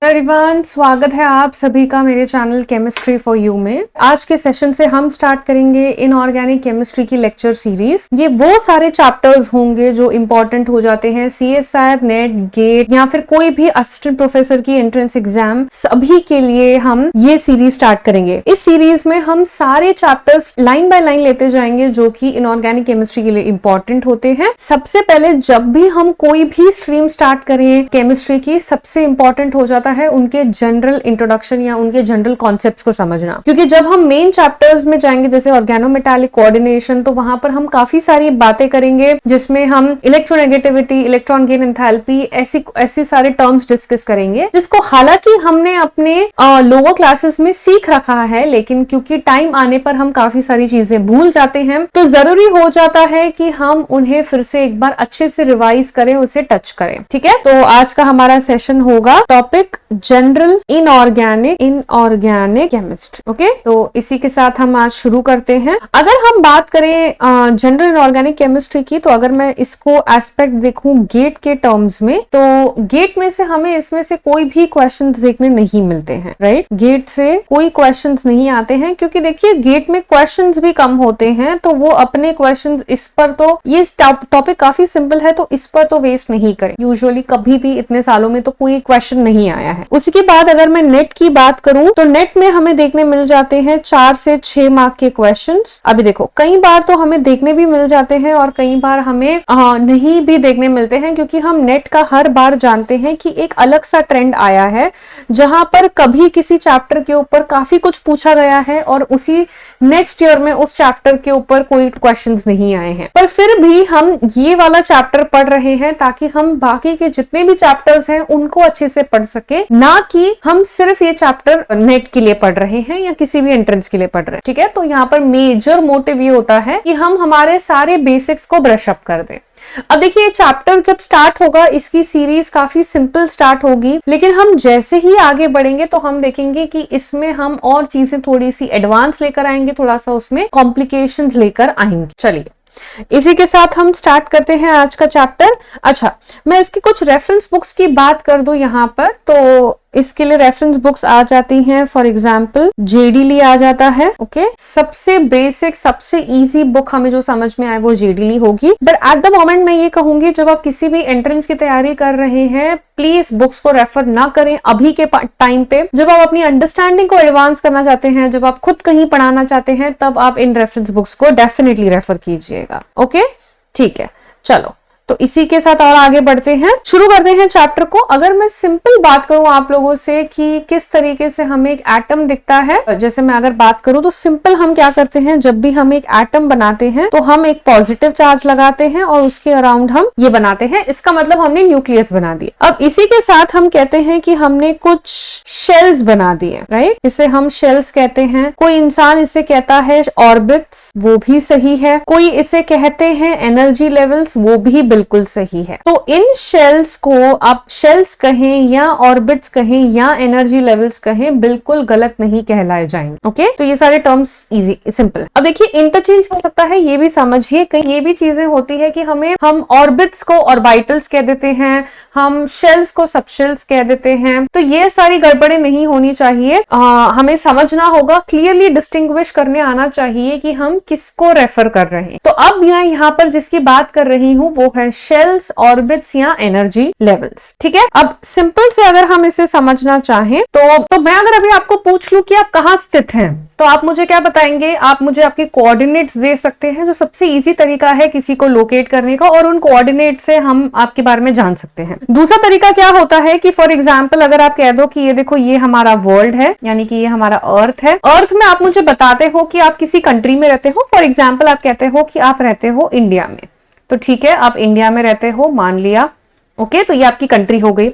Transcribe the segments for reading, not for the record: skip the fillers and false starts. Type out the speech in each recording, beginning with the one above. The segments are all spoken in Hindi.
एवरीवन, स्वागत है आप सभी का मेरे चैनल केमिस्ट्री फॉर यू में। आज के सेशन से हम स्टार्ट करेंगे इनऑर्गेनिक केमिस्ट्री की लेक्चर सीरीज। ये वो सारे चैप्टर्स होंगे जो इंपॉर्टेंट हो जाते हैं CSIR, नेट, गेट या फिर कोई भी असिस्टेंट प्रोफेसर की एंट्रेंस एग्जाम, सभी के लिए हम ये सीरीज स्टार्ट करेंगे। इस सीरीज में हम सारे चैप्टर्स लाइन बाय लाइन लेते जाएंगे जो कि इनऑर्गेनिक केमिस्ट्री के लिए इंपॉर्टेंट होते हैं। सबसे पहले जब भी हम कोई भी स्ट्रीम स्टार्ट करें केमिस्ट्री की, सबसे इंपॉर्टेंट हो जाता है उनके जनरल इंट्रोडक्शन या उनके जनरल कॉन्सेप्ट्स को समझना, क्योंकि जब हम मेन चैप्टर्स में जाएंगे जैसे ऑर्गेनोमेटालिक कोऑर्डिनेशन, तो वहां पर हम काफी सारी बातें करेंगे जिसमें हम इलेक्ट्रोनेगेटिविटी, इलेक्ट्रॉन गेन एंथैल्पी, ऐसी सारे टर्म्स डिस्कस करेंगे, जिसको हालांकि हमने अपने लोअर क्लासेस में सीख रखा है, लेकिन क्योंकि टाइम आने पर हम काफी सारी चीजें भूल जाते हैं, तो जरूरी हो जाता है कि हम उन्हें फिर से एक बार अच्छे से रिवाइज करें, उसे टच करें। ठीक है, तो आज का हमारा सेशन होगा topic general inorganic chemistry. Okay, तो इसी के साथ हम आज शुरू करते हैं। अगर हम बात करें जनरल इनऑर्गेनिक केमिस्ट्री की, तो अगर मैं इसको एस्पेक्ट देखूं गेट के टर्म्स में, तो गेट में से हमें इसमें से कोई भी क्वेश्चंस देखने नहीं मिलते हैं। राइट, गेट से कोई क्वेश्चंस नहीं आते हैं, क्योंकि देखिए गेट में क्वेश्चंस भी कम होते हैं, तो वो अपने क्वेश्चंस इस पर, तो ये टॉपिक काफी सिंपल है तो इस पर तो वेस्ट नहीं करें। यूजुअली कभी भी इतने सालों में तो कोई क्वेश्चन नहीं आया है। उसी के बाद अगर मैं नेट की बात करूं, तो नेट में हमें देखने मिल जाते हैं 4 से 6 मार्क के क्वेश्चंस। अभी देखो, कई बार तो हमें देखने भी मिल जाते हैं और कई बार हमें नहीं भी देखने मिलते हैं, क्योंकि हम नेट का हर बार जानते हैं कि एक अलग सा ट्रेंड आया है, जहां पर कभी किसी चैप्टर के ऊपर काफी कुछ पूछा गया है और उसी नेक्स्ट ईयर में उस चैप्टर के ऊपर कोई क्वेश्चंस नहीं आए हैं, पर फिर भी हम ये वाला चैप्टर पढ़ रहे हैं ताकि हम बाकी के जितने भी चैप्टर्स हैं उनको अच्छे से पढ़ सके, ना कि हम सिर्फ ये चैप्टर नेट के लिए पढ़ रहे हैं या किसी भी एंट्रेंस के लिए पढ़ रहे हैं। ठीक है, तो यहाँ पर मेजर मोटिव ये होता है कि हम हमारे सारे बेसिक्स को ब्रश अप कर दें। अब देखिए, चैप्टर जब स्टार्ट होगा, इसकी सीरीज काफी सिंपल स्टार्ट होगी, लेकिन हम जैसे ही आगे बढ़ेंगे तो हम देखेंगे कि इसमें हम और चीजें थोड़ी सी एडवांस लेकर आएंगे, थोड़ा सा उसमें कॉम्प्लिकेशंस लेकर आएंगे। चलिए, इसी के साथ हम स्टार्ट करते हैं आज का चैप्टर। अच्छा, मैं इसकी कुछ रेफरेंस बुक्स की बात कर दूं यहाँ पर, तो इसके लिए रेफरेंस बुक्स आ जाती हैं। फॉर एग्जाम्पल JD ली आ जाता है। ओके, सबसे बेसिक, सबसे इजी बुक हमें जो समझ में आए वो JD ली होगी। बट एट द मोमेंट मैं ये कहूंगी, जब आप किसी भी एंट्रेंस की तैयारी कर रहे हैं, प्लीज बुक्स को रेफर ना करें अभी के टाइम पे। जब आप अपनी अंडरस्टैंडिंग को एडवांस करना चाहते हैं, जब आप खुद कहीं पढ़ाना चाहते हैं, तब आप इन रेफरेंस बुक्स को डेफिनेटली रेफर कीजिएगा। ओके, ठीक है, चलो, तो इसी के साथ और आगे बढ़ते हैं, शुरू करते हैं चैप्टर को। अगर मैं सिंपल बात करूं आप लोगों से कि किस तरीके से हमें एक एटम दिखता है, जैसे मैं अगर बात करूं तो सिंपल हम क्या करते हैं, जब भी हम एक एटम बनाते हैं तो हम एक पॉजिटिव चार्ज लगाते हैं और उसके अराउंड हम ये बनाते हैं, इसका मतलब हमने न्यूक्लियस बना दिया। अब इसी के साथ हम कहते हैं कि हमने कुछ शेल्स बना दिए। राइट, इसे हम शेल्स कहते हैं। कोई इंसान इसे कहता है ऑर्बिट्स, वो भी सही है। कोई इसे कहते हैं एनर्जी लेवल्स, वो भी बिल्कुल सही है। तो इन शेल्स को आप शेल्स कहें या ऑर्बिट्स कहें या एनर्जी लेवल्स कहें, बिल्कुल गलत नहीं कहलाए जाएंगे। ओके, तो ये सारे टर्म्स इजी, सिंपल। अब देखिए, इंटरचेंज हो सकता है, ये भी समझिए। कई ये भी चीजें होती है कि हम ऑर्बिट्स को ऑर्बिटल्स कह देते हैं, हम शेल्स को सबशेल्स कह देते हैं, तो ये सारी गड़बड़ें नहीं होनी चाहिए। हमें समझना होगा, क्लियरली डिस्टिंग्विश करने आना चाहिए कि हम किसको रेफर कर रहे हैं। तो अब यहाँ पर जिसकी बात कर रही हूँ वो है शेल्स, ऑर्बिट्स या एनर्जी लेवल्स। ठीक है, अब सिंपल से अगर हम इसे समझना चाहें तो मैं अगर अभी आपको पूछ लूं कि आप कहाँ स्थित हैं, तो आप मुझे क्या बताएंगे? आप मुझे आपके कोऑर्डिनेट्स दे सकते हैं, जो सबसे इजी तरीका है किसी को लोकेट करने का, और उन कोऑर्डिनेट से हम आपके बारे में जान सकते हैं। दूसरा तरीका क्या होता है कि फॉर एग्जाम्पल अगर आप कह दो कि ये देखो, ये हमारा वर्ल्ड है, यानी कि ये हमारा अर्थ है। अर्थ में आप मुझे बताते हो कि आप किसी कंट्री में रहते हो। फॉर एग्जाम्पल आप कहते हो कि आप रहते हो इंडिया में, तो ठीक है, आप इंडिया में रहते हो, मान लिया। ओके, तो ये आपकी कंट्री हो गई।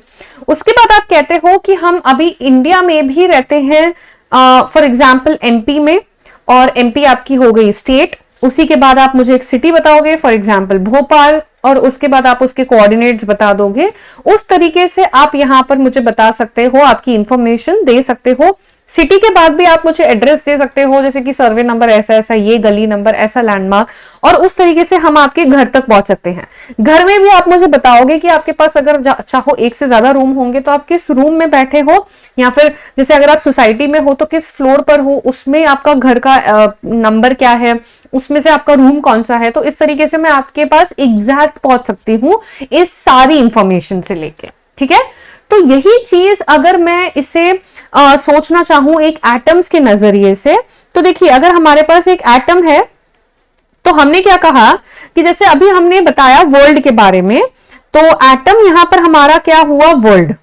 उसके बाद आप कहते हो कि हम अभी इंडिया में भी रहते हैं, फॉर एग्जाम्पल MP में, और MP आपकी हो गई स्टेट। उसी के बाद आप मुझे एक सिटी बताओगे, फॉर एग्जाम्पल भोपाल, और उसके बाद आप उसके कोऑर्डिनेट्स बता दोगे। उस तरीके से आप यहाँ पर मुझे बता सकते हो, आपकी इंफॉर्मेशन दे सकते हो सिटी के बाद भी आप मुझे एड्रेस दे सकते हो, जैसे कि सर्वे नंबर ऐसा ऐसा, ये गली नंबर ऐसा, लैंडमार्क, और उस तरीके से हम आपके घर तक पहुंच सकते हैं। घर में भी आप मुझे बताओगे कि आपके पास अगर चाहो एक से ज्यादा रूम होंगे तो आप किस रूम में बैठे हो, या फिर जैसे अगर आप सोसाइटी में हो तो किस फ्लोर पर हो, उसमें आपका घर का नंबर क्या है, उसमें से आपका रूम कौन सा है। तो इस तरीके से मैं आपके पास एग्जैक्ट पहुंच सकती हूँ इस सारी इंफॉर्मेशन से लेके, ठीक है। तो यही चीज अगर मैं इसे सोचना चाहूं एक एटम्स के नजरिए से, तो देखिए अगर हमारे पास एक एटम है तो हमने क्या कहा कि जैसे अभी हमने बताया वर्ल्ड के बारे में, तो एटम यहां पर हमारा क्या हुआ, वर्ल्ड,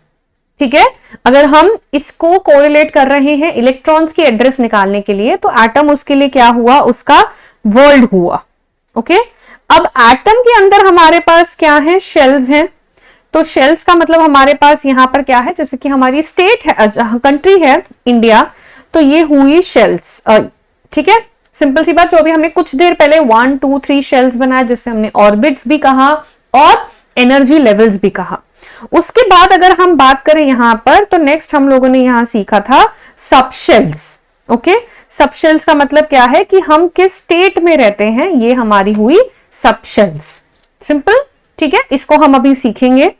ठीक है। अगर हम इसको कोरिलेट कर रहे हैं इलेक्ट्रॉन्स की एड्रेस निकालने के लिए, तो एटम उसके लिए क्या हुआ, उसका वर्ल्ड हुआ, ओके। अब एटम के अंदर हमारे पास क्या है, शेल्स हैं। तो शेल्स का मतलब हमारे पास यहां पर क्या है, जैसे कि हमारी स्टेट है, कंट्री है इंडिया, तो ये हुई शेल्स, ठीक है। सिंपल सी बात, जो अभी हमने कुछ देर पहले 1 2 3 शेल्स बनाया, जिससे हमने ऑर्बिट्स भी कहा और एनर्जी लेवल्स भी कहा। उसके बाद अगर हम बात करें यहां पर, तो नेक्स्ट हम लोगों ने यहां सीखा था सबशेल्स, ओके। सबशेल्स का मतलब क्या है कि हम किस स्टेट में रहते हैं, ये हमारी हुई सबशेल्स, सिंपल, ठीक है। इसको हम अभी सीखेंगे।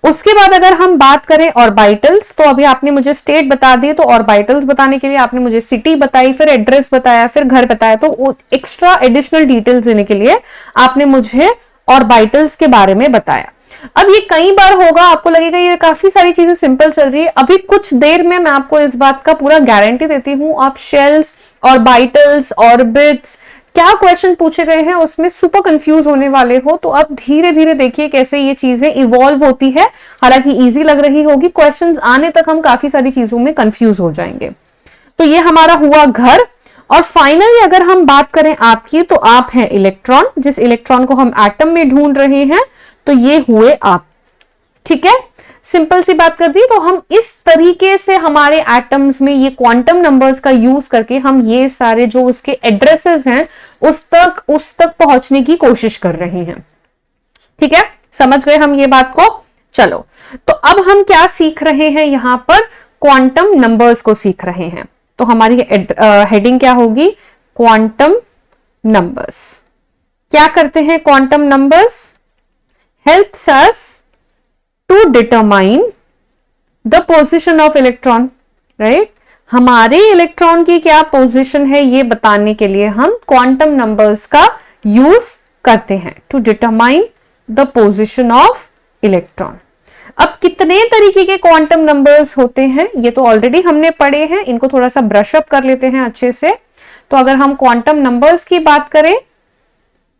उसके बाद अगर हम बात करें ऑर्बिटल्स, तो अभी आपने मुझे स्टेट बता दी, तो ऑर्बिटल्स बताने के लिए आपने मुझे सिटी बताई, फिर एड्रेस बताया, फिर घर बताया, तो एक्स्ट्रा एडिशनल डिटेल्स देने के लिए आपने मुझे ऑर्बिटल्स के बारे में बताया। अब ये कई बार होगा, आपको लगेगा ये काफी सारी चीजें सिंपल चल रही है, अभी कुछ देर में मैं आपको इस बात का पूरा गारंटी देती हूं, आप शेल्स, ऑर्बिटल्स, ऑर्बिट्स, क्या क्वेश्चन पूछे गए हैं उसमें सुपर कंफ्यूज होने वाले हो। तो आप धीरे धीरे देखिए कैसे ये चीजें इवॉल्व होती है। हालांकि इजी लग रही होगी, क्वेश्चंस आने तक हम काफी सारी चीजों में कंफ्यूज हो जाएंगे। तो ये हमारा हुआ घर। और फाइनली अगर हम बात करें आपकी, तो आप हैं इलेक्ट्रॉन, जिस इलेक्ट्रॉन को हम एटम में ढूंढ रहे हैं, तो ये हुए आप, ठीक है। सिंपल सी बात कर दी। तो हम इस तरीके से हमारे एटम्स में ये क्वांटम नंबर्स का यूज करके हम ये सारे जो उसके एड्रेसेस हैं उस तक पहुंचने की कोशिश कर रहे हैं, ठीक है। समझ गए हम ये बात को। चलो, तो अब हम क्या सीख रहे हैं, यहां पर क्वांटम नंबर्स को सीख रहे हैं। तो हमारी हेडिंग क्या होगी, क्वांटम नंबर्स। क्या करते हैं quantum numbers, helps us to determine the position of electron, right. हमारे इलेक्ट्रॉन की क्या पोजीशन है ये बताने के लिए हम क्वांटम नंबर्स का यूज करते हैं, to determine the position of electron. अब कितने तरीके के क्वांटम नंबर्स होते हैं ये तो ऑलरेडी हमने पढ़े हैं, इनको थोड़ा सा ब्रश अप कर लेते हैं अच्छे से। तो अगर हम क्वांटम नंबर्स की बात करें,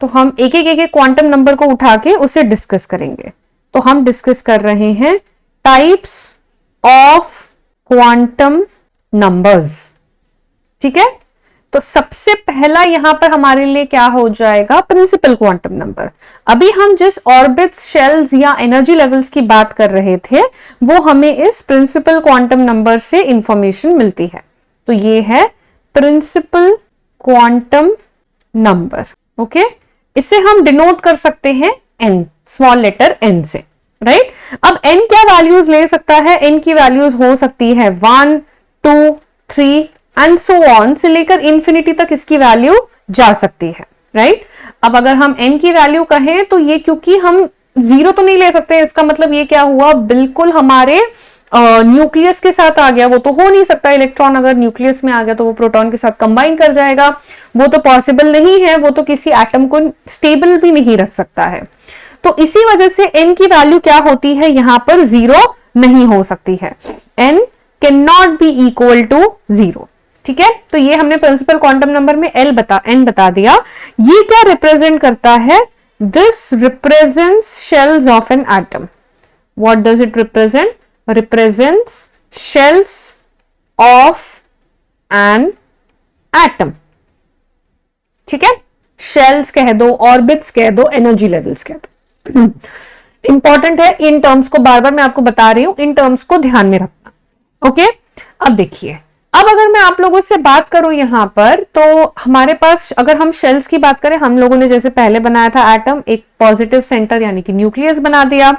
तो हम एक एक क्वांटम नंबर को उठा के उसे डिस्कस करेंगे। तो हम डिस्कस कर रहे हैं टाइप्स ऑफ क्वांटम नंबर्स, ठीक है। तो सबसे पहला यहां पर हमारे लिए क्या हो जाएगा, प्रिंसिपल क्वांटम नंबर। अभी हम जिस ऑर्बिट्स, शेल्स या एनर्जी लेवल्स की बात कर रहे थे, वो हमें इस प्रिंसिपल क्वांटम नंबर से इंफॉर्मेशन मिलती है। तो ये है प्रिंसिपल क्वांटम नंबर, ओके। इसे हम डिनोट कर सकते हैं n, स्मॉल लेटर n से, राइट। अब n क्या वैल्यूज ले सकता है, n की वैल्यूज हो सकती है 1 2 3 एंड सो ऑन, से लेकर इंफिनिटी तक इसकी वैल्यू जा सकती है, राइट। अब अगर हम n की वैल्यू कहें, तो ये क्योंकि हम जीरो तो नहीं ले सकते, इसका मतलब ये क्या हुआ, बिल्कुल हमारे न्यूक्लियस के साथ आ गया। वो तो हो नहीं सकता, इलेक्ट्रॉन अगर न्यूक्लियस में आ गया तो वो प्रोटॉन के साथ कंबाइन कर जाएगा, वो तो पॉसिबल नहीं है, वो तो किसी एटम को स्टेबल भी नहीं रख सकता है। तो इसी वजह से n की वैल्यू क्या होती है, यहां पर जीरो नहीं हो सकती है, n can not be equal to zero, ठीक है। तो ये हमने प्रिंसिपल क्वांटम नंबर में n बता दिया। ये क्या रिप्रेजेंट करता है, this represents shells of an atom. What does it represent, represents shells of an atom, ठीक है। शेल्स कह दो, ऑर्बिट्स कह दो, एनर्जी लेवल्स कह दो, इंपॉर्टेंट है। इन टर्म्स को बार बार मैं आपको बता रही हूं, इन टर्म्स को ध्यान में रखना, ओके। अब देखिए, अब अगर मैं आप लोगों से बात करूं यहां पर, तो हमारे पास अगर हम शेल्स की बात करें, हम लोगों ने जैसे पहले बनाया था एटम, एक पॉजिटिव सेंटर यानी कि न्यूक्लियस बना दिया।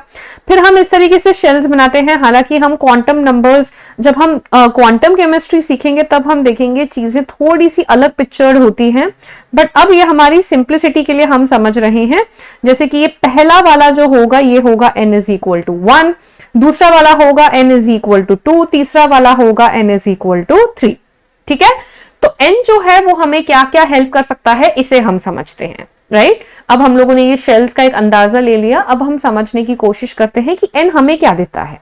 फिर हम इस तरीके से शेल्स बनाते हैं। हालांकि हम क्वांटम नंबर्स, जब हम क्वांटम केमिस्ट्री सीखेंगे तब हम देखेंगे चीजें थोड़ी सी अलग पिक्चर्ड होती हैं, बट अब ये हमारी सिंप्लिसिटी के लिए हम समझ रहे हैं। जैसे कि ये पहला वाला जो होगा ये होगा n इज इक्वल टू 1, दूसरा वाला होगा n इज इक्वल टू 2, तीसरा वाला होगा n इज इक्वल टू 3। ठीक है, तो n जो है वो हमें क्या क्या हेल्प कर सकता है इसे हम समझते हैं, राइट। अब हम लोगों ने ये शेल्स का एक अंदाजा ले लिया, अब हम समझने की कोशिश करते हैं कि n हमें क्या देता है।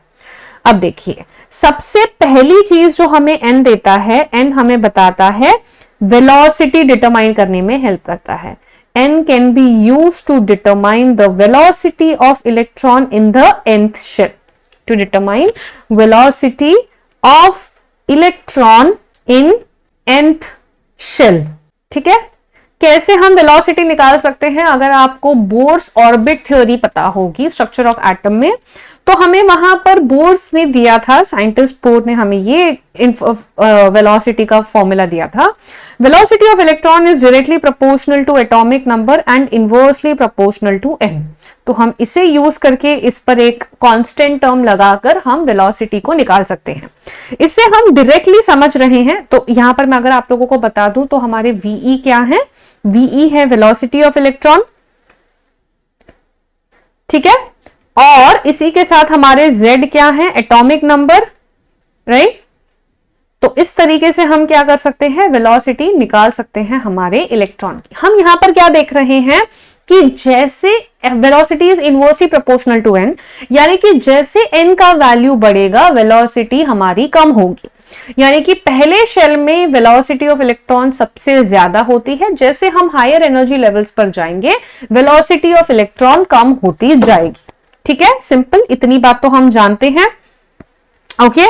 अब देखिए, सबसे पहली चीज जो हमें n देता है, n हमें बताता है वेलोसिटी डिटरमाइन करने में हेल्प करता है। n can be used to determine the velocity of electron in the nth shell. To determine velocity of electron in nth shell. ठीक है, कैसे हम वेलोसिटी निकाल सकते हैं? अगर आपको बोर्स ऑर्बिट थ्योरी पता होगी स्ट्रक्चर ऑफ एटम में, तो हमें वहां पर बोर्स ने दिया था, साइंटिस्ट बोर ने हमें ये वेलोसिटी का फॉर्मूला दिया था। Velocity of electron is directly proportional to atomic number and inversely proportional to n। तो हम इसे यूज करके इस पर एक कांस्टेंट टर्म लगाकर हम वेलोसिटी को निकाल सकते हैं। इससे हम डायरेक्टली समझ रहे हैं। तो यहां पर मैं अगर आप लोगों को बता दूं तो हमारे VE क्या है? VE है वेलोसिटी ऑफ इलेक्ट्रॉन, ठीक है, और इसी के साथ हमारे Z क्या है? Atomic number, right. तो इस तरीके से हम क्या कर सकते हैं? वेलोसिटी निकाल सकते हैं हमारे इलेक्ट्रॉन की। हम यहां पर क्या देख रहे हैं कि जैसे velocity is inversely proportional to n, यानी कि जैसे n का वैल्यू बढ़ेगा वेलोसिटी हमारी कम होगी। यानी कि पहले शेल में वेलोसिटी ऑफ इलेक्ट्रॉन सबसे ज्यादा होती है, जैसे हम हायर एनर्जी लेवल्स पर जाएंगे वेलोसिटी ऑफ इलेक्ट्रॉन कम होती जाएगी। ठीक है, सिंपल, इतनी बात तो हम जानते हैं। ओके,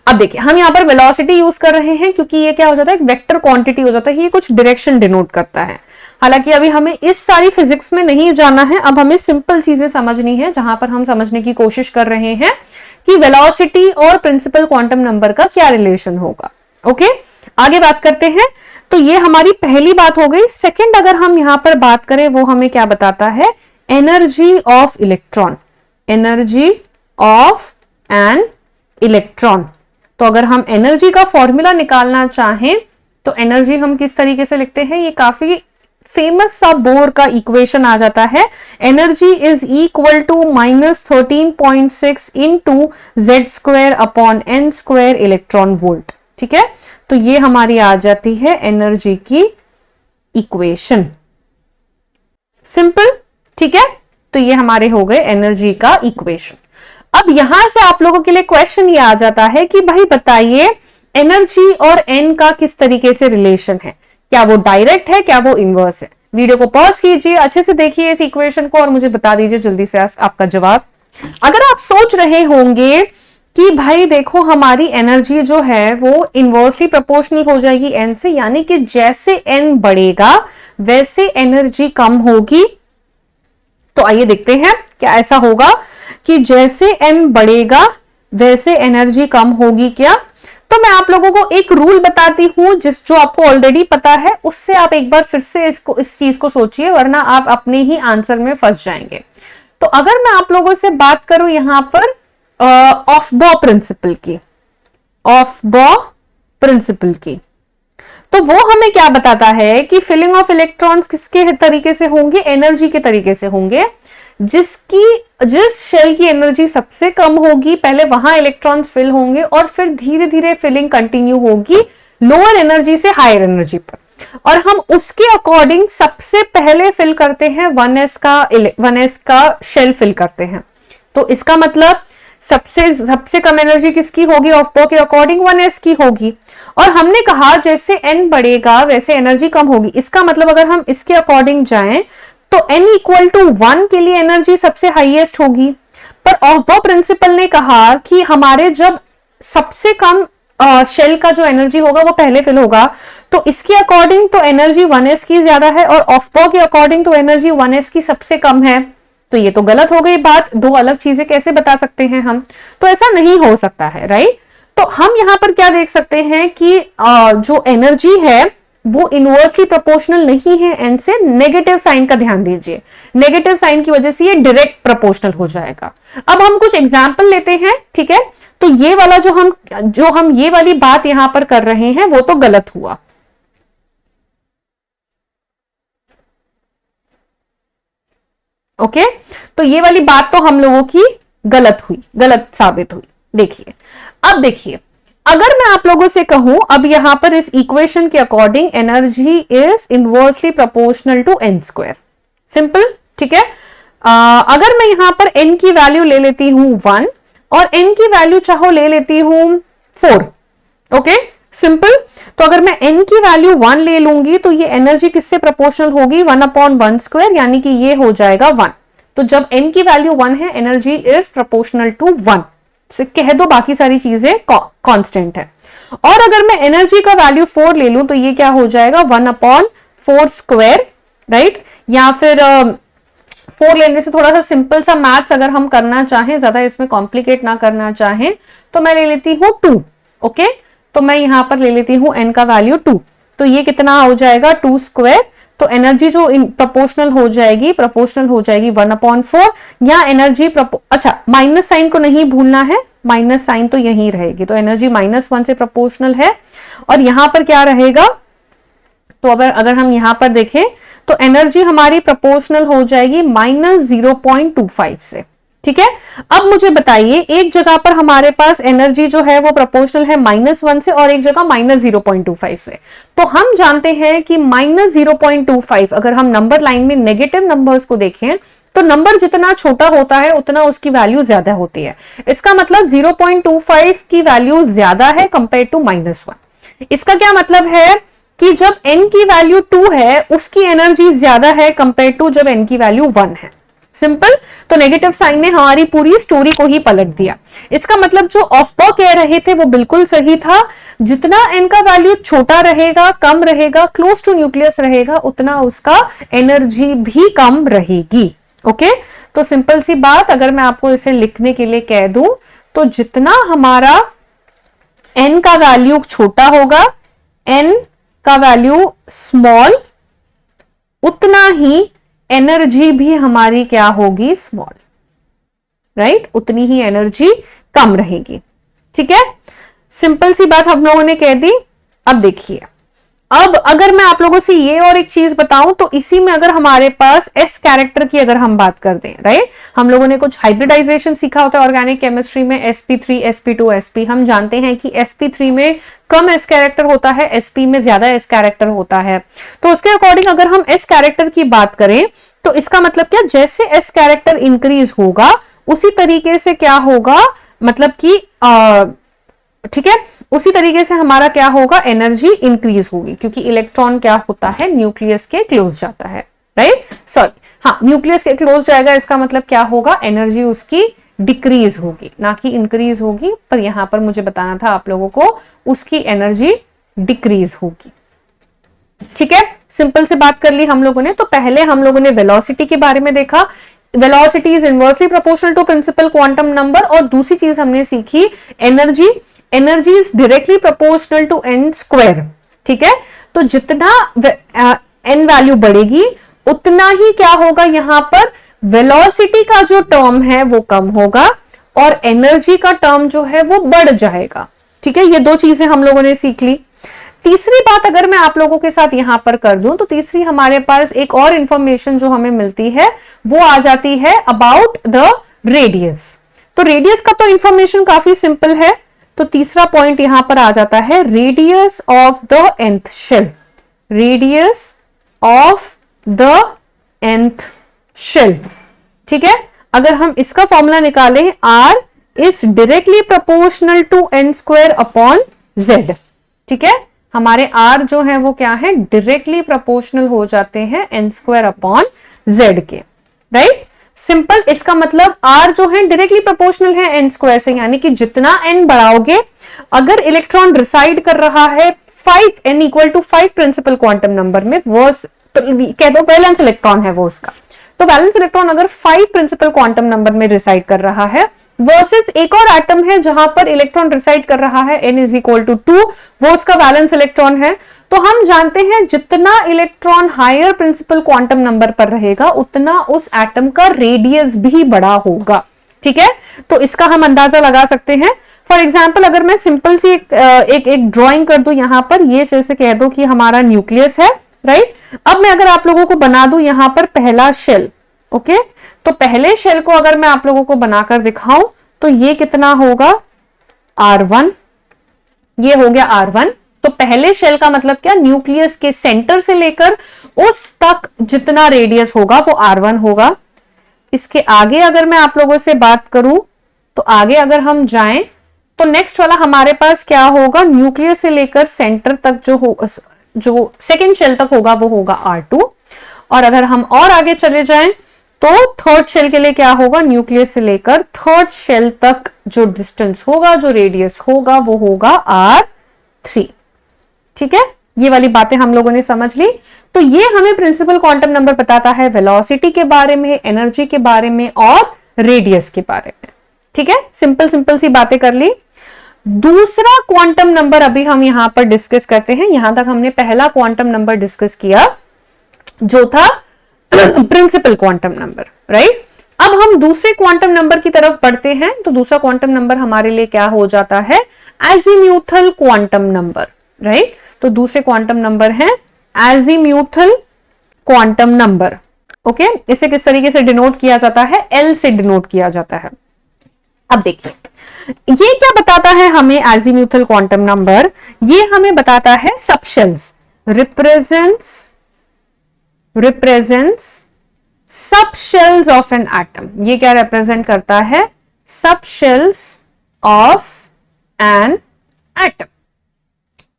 अब देखिए हम यहां पर वेलोसिटी यूज कर रहे हैं क्योंकि ये क्या हो जाता है? एक वेक्टर क्वांटिटी हो जाता है, ये कुछ डायरेक्शन डिनोट करता है। हालांकि अभी हमें इस सारी फिजिक्स में नहीं जाना है, अब हमें सिंपल चीजें समझनी है, जहां पर हम समझने की कोशिश कर रहे हैं कि वेलोसिटी और प्रिंसिपल क्वांटम नंबर का क्या रिलेशन होगा। ओके, आगे बात करते हैं। तो ये हमारी पहली बात हो गई। सेकेंड अगर हम यहां पर बात करें, वो हमें क्या बताता है? Energy of electron, energy of an electron. तो अगर हम एनर्जी का फॉर्मूला निकालना चाहें तो एनर्जी हम किस तरीके से लिखते हैं? ये काफी फेमस सा बोर का इक्वेशन आ जाता है। Energy is equal to -13.6 into Z square upon N square electron volt. ठीक है, तो ये हमारी आ जाती है एनर्जी की इक्वेशन। सिंपल, ठीक है, तो ये हमारे हो गए एनर्जी का इक्वेशन। अब यहां से आप लोगों के लिए क्वेश्चन ये आ जाता है कि भाई बताइए एनर्जी और एन का किस तरीके से रिलेशन है? क्या वो डायरेक्ट है, क्या वो इनवर्स है? वीडियो को पॉज कीजिए, अच्छे से देखिए इस इक्वेशन को और मुझे बता दीजिए जल्दी से आपका जवाब। अगर आप सोच रहे होंगे कि भाई देखो हमारी एनर्जी जो है वो इनवर्सली प्रोपोर्शनल हो जाएगी एन से, यानी कि जैसे एन बढ़ेगा वैसे एनर्जी कम होगी, तो आइए देखते हैं क्या ऐसा होगा कि जैसे एन बढ़ेगा वैसे एनर्जी कम होगी क्या? तो मैं आप लोगों को एक रूल बताती हूं जो आपको ऑलरेडी पता है, उससे आप एक बार फिर से इस चीज को सोचिए, वरना आप अपने ही आंसर में फंस जाएंगे। तो अगर मैं आप लोगों से बात करूं यहां पर ऑफ बॉ प्रिंसिपल की, ऑफ बॉ प्रिंसिपल की, तो वो हमें क्या बताता है कि फिलिंग ऑफ इलेक्ट्रॉन्स किसके तरीके से होंगे? एनर्जी के तरीके से होंगे। जिस शेल की एनर्जी सबसे कम होगी पहले वहां इलेक्ट्रॉन्स फिल होंगे और फिर धीरे धीरे फिलिंग कंटिन्यू होगी लोअर एनर्जी से हायर एनर्जी पर, और हम उसके अकॉर्डिंग सबसे पहले फिल करते हैं 1s का शेल फिल करते हैं। तो इसका मतलब सबसे कम एनर्जी किसकी होगी? ऑफ बॉ के अकॉर्डिंग 1s की होगी। और हमने कहा जैसे n बढ़ेगा वैसे एनर्जी कम होगी, इसका मतलब अगर हम इसके अकॉर्डिंग जाएं तो n इक्वल टू 1 के लिए एनर्जी सबसे हाईएस्ट होगी। पर ऑफ बॉ प्रिंसिपल ने कहा कि हमारे जब सबसे कम शेल का जो एनर्जी होगा वो पहले फिल होगा, तो इसके अकॉर्डिंग तो एनर्जी 1s की ज्यादा है और ऑफ बॉ के अकॉर्डिंग तो एनर्जी 1s की सबसे कम है। तो ये तो गलत हो गई बात, दो अलग चीजें कैसे बता सकते हैं हम? तो ऐसा नहीं हो सकता है, राइट। तो हम यहां पर क्या देख सकते हैं कि जो एनर्जी है वो इनवर्सली प्रोपोर्शनल नहीं है n से। नेगेटिव साइन का ध्यान दीजिए, नेगेटिव साइन की वजह से ये डायरेक्ट प्रोपोर्शनल हो जाएगा। अब हम कुछ एग्जांपल लेते हैं, ठीक है। तो ये वाला जो हम ये वाली बात यहां पर कर रहे हैं वो तो गलत हुआ, ओके। तो ये वाली बात तो हम लोगों की गलत हुई, गलत साबित हुई। देखिए, अब देखिए, अगर मैं आप लोगों से कहूं अब यहां पर इस इक्वेशन के according energy is inversely proportional to N square, simple, ठीक है। अगर मैं यहां पर n की वैल्यू ले लेती हूं 1 और n की वैल्यू चाहो ले लेती हूं 4, ओके, सिंपल। तो अगर मैं n की वैल्यू 1 ले लूंगी तो ये एनर्जी किससे प्रोपोर्शनल होगी, 1/1 स्क्वायर, यानी कि ये हो जाएगा 1। तो जब n की वैल्यू 1 है, एनर्जी इज प्रोपोर्शनल टू 1, कह दो बाकी सारी चीजें कांस्टेंट है। और अगर मैं एनर्जी का वैल्यू 4 ले लूं तो ये क्या हो जाएगा, 1/4 स्क्वायर, राइट। या फिर 4 लेने से थोड़ा सा सिंपल सा मैथ्स अगर हम करना चाहें, ज्यादा इसमें कॉम्प्लिकेट ना करना चाहें, तो मैं ले लेती हूं 2, ओके। तो मैं यहां पर ले लेती हूं n का वैल्यू 2, तो ये कितना हो जाएगा 2 स्क्वायर। तो एनर्जी जो प्रोपोर्शनल हो जाएगी 1/4, या एनर्जी अच्छा माइनस साइन को नहीं भूलना है, माइनस साइन तो यहीं रहेगी, तो एनर्जी -1 से प्रोपोर्शनल है। और यहां पर क्या रहेगा, तो अगर हम यहां पर देखें तो एनर्जी हमारी प्रोपोर्शनल हो जाएगी -0.25 से, ठीक है। अब मुझे बताइए, एक जगह पर हमारे पास एनर्जी जो है वो प्रोपोर्शनल है -1 से और एक जगह -0.25 से। तो हम जानते हैं कि -0.25 अगर हम नंबर लाइन में नेगेटिव नंबर्स को देखें तो नंबर जितना छोटा होता है उतना उसकी वैल्यू ज्यादा होती है। इसका मतलब 0.25 की वैल्यू ज्यादा है कंपेयर टू -1। इसका क्या मतलब है कि जब n की वैल्यू 2 है उसकी एनर्जी ज्यादा है कंपेयर टू जब n की वैल्यू 1 है, सिंपल। तो नेगेटिव साइन ने हमारी पूरी स्टोरी को ही पलट दिया। इसका मतलब जो ऑफबॉ कह रहे थे वो बिल्कुल सही था, जितना n का वैल्यू छोटा रहेगा, कम रहेगा, क्लोज टू न्यूक्लियस रहेगा, उतना उसका एनर्जी भी कम रहेगी, ओके। तो सिंपल सी बात, अगर मैं आपको इसे लिखने के लिए कह दूं तो जितना हमारा n का वैल्यू छोटा होगा, n का वैल्यू स्मॉल, उतना ही एनर्जी भी हमारी क्या होगी, स्मॉल, राइट, उतनी ही एनर्जी कम रहेगी, ठीक है। सिंपल सी बात हम लोगों ने कह दी। अब देखिए, अब अगर मैं आप लोगों से ये और एक चीज बताऊं तो इसी में अगर हमारे पास एस कैरेक्टर की अगर हम बात कर दें, राइट, हम लोगों ने कुछ हाइब्रिडाइजेशन सीखा होता है ऑर्गेनिक केमिस्ट्री में, sp3 sp2 sp। हम जानते हैं कि sp3 में कम एस कैरेक्टर होता है, sp में ज्यादा एस कैरेक्टर होता है। तो उसके अकॉर्डिंग अगर हम एस कैरेक्टर की बात करें तो इसका मतलब क्या, जैसे एस कैरेक्टर इंक्रीज होगा उसी तरीके से क्या होगा, मतलब कि ठीक है, उसी तरीके से हमारा क्या होगा, एनर्जी इंक्रीज होगी, क्योंकि इलेक्ट्रॉन क्या होता है, न्यूक्लियस के क्लोज जाता है, राइट, सॉरी, हाँ, न्यूक्लियस के क्लोज जाएगा, इसका मतलब क्या होगा, एनर्जी उसकी डिक्रीज होगी, ना कि इंक्रीज होगी। पर यहां पर मुझे बताना था आप लोगों को, उसकी एनर्जी डिक्रीज होगी, ठीक है। सिंपल से बात कर ली हम लोगों ने। तो पहले हम लोगों ने वेलोसिटी के बारे में देखा, velocity is inversely proportional to principal quantum number. और दूसरी चीज हमने सीखी energy, energy is directly proportional to N square, ठीक है। तो जितना एन वैल्यू बढ़ेगी उतना ही क्या होगा, यहां पर वेलोसिटी का जो टर्म है वो कम होगा और एनर्जी का टर्म जो है वो बढ़ जाएगा, ठीक है। ये दो चीजें हम लोगों ने सीख ली। तीसरी बात अगर मैं आप लोगों के साथ यहां पर कर दूं तो तीसरी हमारे पास एक और इंफॉर्मेशन जो हमें मिलती है वो आ जाती है अबाउट द रेडियस। तो रेडियस का तो इंफॉर्मेशन काफी सिंपल है, तो तीसरा पॉइंट यहां पर आ जाता है radius of the nth shell, radius of the nth shell, ठीक है। अगर हम इसका फॉर्मूला निकालें, r is directly proportional to n square upon z, ठीक है। हमारे r जो है वो क्या है, डायरेक्टली प्रोपोर्शनल हो जाते हैं n स्क्वायर अपॉन z के, राइट, सिंपल। इसका मतलब r जो है डायरेक्टली प्रोपोर्शनल है n स्क्वायर से, यानी कि जितना n बढ़ाओगे, अगर इलेक्ट्रॉन रिसाइड कर रहा है 5 n = 5 प्रिंसिपल क्वांटम नंबर में, वो तो कह दो वैलेंस इलेक्ट्रॉन है वो उसका, तो वैलेंस इलेक्ट्रॉन अगर 5 प्रिंसिपल क्वांटम नंबर में रिसाइड कर रहा है, वर्सेस एक और एटम है जहां पर इलेक्ट्रॉन रिसाइड कर रहा है n इज इक्वल टू 2, वो उसका वैलेंस इलेक्ट्रॉन है। तो हम जानते हैं जितना electron higher principal quantum number पर रहेगा उतना उस एटम का रेडियस भी बड़ा होगा। ठीक है, तो इसका हम अंदाजा लगा सकते हैं। फॉर एग्जाम्पल अगर मैं सिंपल सी एक ड्रॉइंग कर दूं यहां पर, ये जैसे कह दो कि हमारा न्यूक्लियस है, राइट। अब मैं अगर आप लोगों को बना दूं यहां पर पहला शेल, ओके, तो पहले शेल को अगर मैं आप लोगों को बनाकर दिखाऊं तो ये कितना होगा R1, ये हो गया R1। तो पहले शेल का मतलब क्या, न्यूक्लियस के सेंटर से लेकर उस तक जितना रेडियस होगा वो R1 होगा। इसके आगे अगर मैं आप लोगों से बात करूं तो आगे अगर हम जाएं तो नेक्स्ट वाला हमारे पास क्या होगा, न्यूक्लियस से लेकर सेंटर तक जो सेकेंड शेल तक होगा वो होगा R2। और अगर हम और आगे चले जाएं तो थर्ड शेल के लिए क्या होगा, न्यूक्लियस से लेकर थर्ड शेल तक जो डिस्टेंस होगा, जो रेडियस होगा वो होगा R3। ठीक है, ये वाली बातें हम लोगों ने समझ ली। तो ये हमें प्रिंसिपल क्वांटम नंबर बताता है वेलोसिटी के बारे में, एनर्जी के बारे में और रेडियस के बारे में। ठीक है, सिंपल सिंपल सी बातें कर ली। दूसरा क्वांटम नंबर अभी हम यहां पर डिस्कस करते हैं। यहां तक हमने पहला क्वांटम नंबर डिस्कस किया जो था प्रिंसिपल क्वांटम नंबर, राइट। अब हम दूसरे क्वांटम नंबर की तरफ बढ़ते हैं। तो दूसरा क्वांटम नंबर हमारे लिए क्या हो जाता है, एजीम्यूथल क्वांटम नंबर, राइट। तो दूसरे क्वांटम नंबर है एजीम्यूथल क्वांटम नंबर। ओके, इसे किस तरीके से डिनोट किया जाता है, एल से डिनोट किया जाता है। अब देखिए ये क्या बताता है हमें, एजीम्यूथल क्वांटम नंबर ये हमें बताता है subshells represents subshells of an atom. ये क्या रिप्रेजेंट करता है, सबशेल्स ऑफ एन एटम।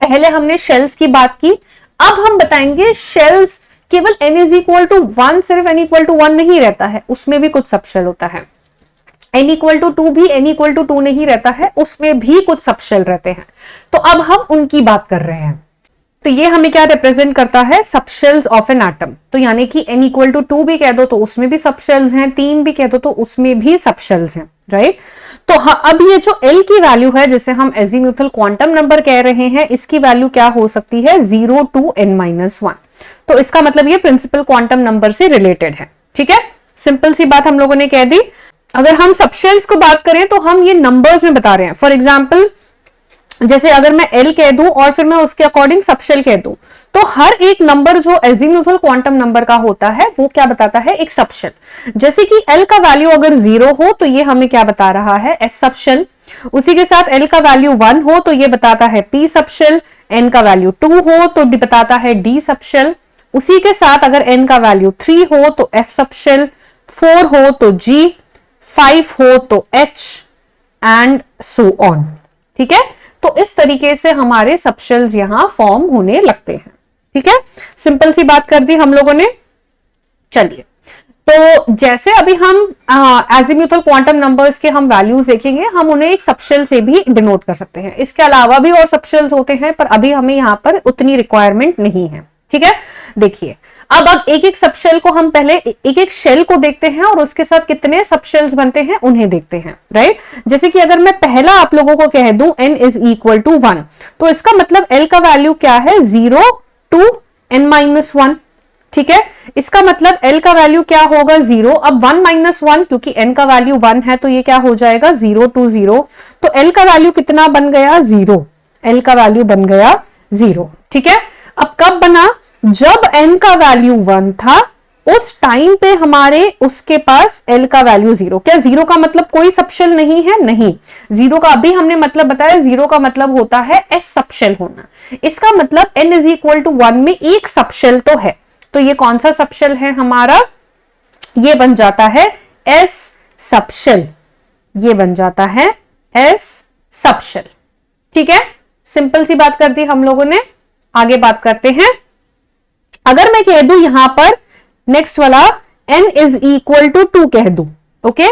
पहले हमने शेल्स की बात की, अब हम बताएंगे शेल्स केवल n इज इक्वल टू 1, सिर्फ n इक्वल टू 1 नहीं रहता है, उसमें भी कुछ सबशेल होता है। n इक्वल टू 2 भी n इक्वल टू 2 नहीं रहता है, उसमें भी कुछ सबशेल रहते हैं। तो अब हम उनकी बात कर रहे हैं। तो ये हमें क्या रिप्रेजेंट करता है, सबशेल्स ऑफ एन एटम। तो यानी कि n इक्वल टू 2 भी कह दो तो उसमें भी सबशेल्स हैं, 3 भी कह दो तो उसमें भी सबशेल्स हैं, राइट। तो अब ये जो L की वैल्यू है जिसे हम एजीम्यूथल क्वांटम नंबर कह रहे हैं, इसकी वैल्यू क्या हो सकती है, 0 to n-1। तो इसका मतलब ये प्रिंसिपल क्वांटम नंबर से रिलेटेड है। ठीक है, सिंपल सी बात हम लोगों ने कह दी। अगर हम सबशेल्स को बात करें तो हम ये नंबर्स में बता रहे हैं। फॉर एग्जाम्पल जैसे अगर मैं L कह दूं और फिर मैं उसके अकॉर्डिंग सबशेल कह दूं, तो हर एक नंबर जो एजीम्यूथल क्वांटम नंबर का होता है वो क्या बताता है, एक सबशेल। जैसे कि L का वैल्यू अगर 0 हो तो ये हमें क्या बता रहा है, S सबशेल। उसी के साथ L का वैल्यू 1 हो तो ये बताता है P सबशेल, N का वैल्यू 2 हो तो बताता है D सबशेल। उसी के साथ अगर N का वैल्यू 3 हो तो F सबशेल, 4 हो तो G, 5 हो तो H एंड सो ऑन। ठीक है, तो इस तरीके से हमारे सबशेल्स यहां फॉर्म होने लगते हैं। ठीक है, सिंपल सी बात कर दी हम लोगों ने। चलिए, तो जैसे अभी हम एजीम्यूथल क्वांटम नंबर्स के हम वैल्यूज देखेंगे, हम उन्हें एक सबशेल से भी डिनोट कर सकते हैं। इसके अलावा भी और सबशेल्स होते हैं पर अभी हमें यहाँ पर उतनी रिक्वायरमेंट नहीं है। ठीक है, देखिए अब एक एक सबशेल को हम पहले एक एक शेल को देखते हैं और उसके साथ कितने सबशेल्स बनते हैं उन्हें देखते हैं, राइट। जैसे कि अगर मैं पहला आप लोगों को कह दूं n इज इक्वल टू 1, तो इसका मतलब L का वैल्यू क्या है, 0 to n-1। ठीक है, इसका मतलब L का वैल्यू क्या होगा, 0। अब 1-1 क्योंकि n का वैल्यू 1 है तो ये क्या हो जाएगा, 0 to 0। तो L का वैल्यू कितना बन गया, 0। L का वैल्यू बन गया 0। ठीक है, अब कब बना, जब n का वैल्यू 1 था उस टाइम पे हमारे उसके पास L का वैल्यू 0। क्या 0 का मतलब कोई सबशेल नहीं है, नहीं। 0 का अभी हमने मतलब बताया, 0 का मतलब होता है S सबशेल होना। इसका मतलब n इज इक्वल टू 1 में एक सबशेल तो है। तो ये कौन सा सबशेल है हमारा, ये बन जाता है S सबशेल, ये बन जाता है S सबशेल। ठीक है, सिंपल सी बात कर दी हम लोगों ने। आगे बात करते हैं। अगर मैं कह दूं यहां पर नेक्स्ट वाला n इज इक्वल टू 2 कह दूं, ओके,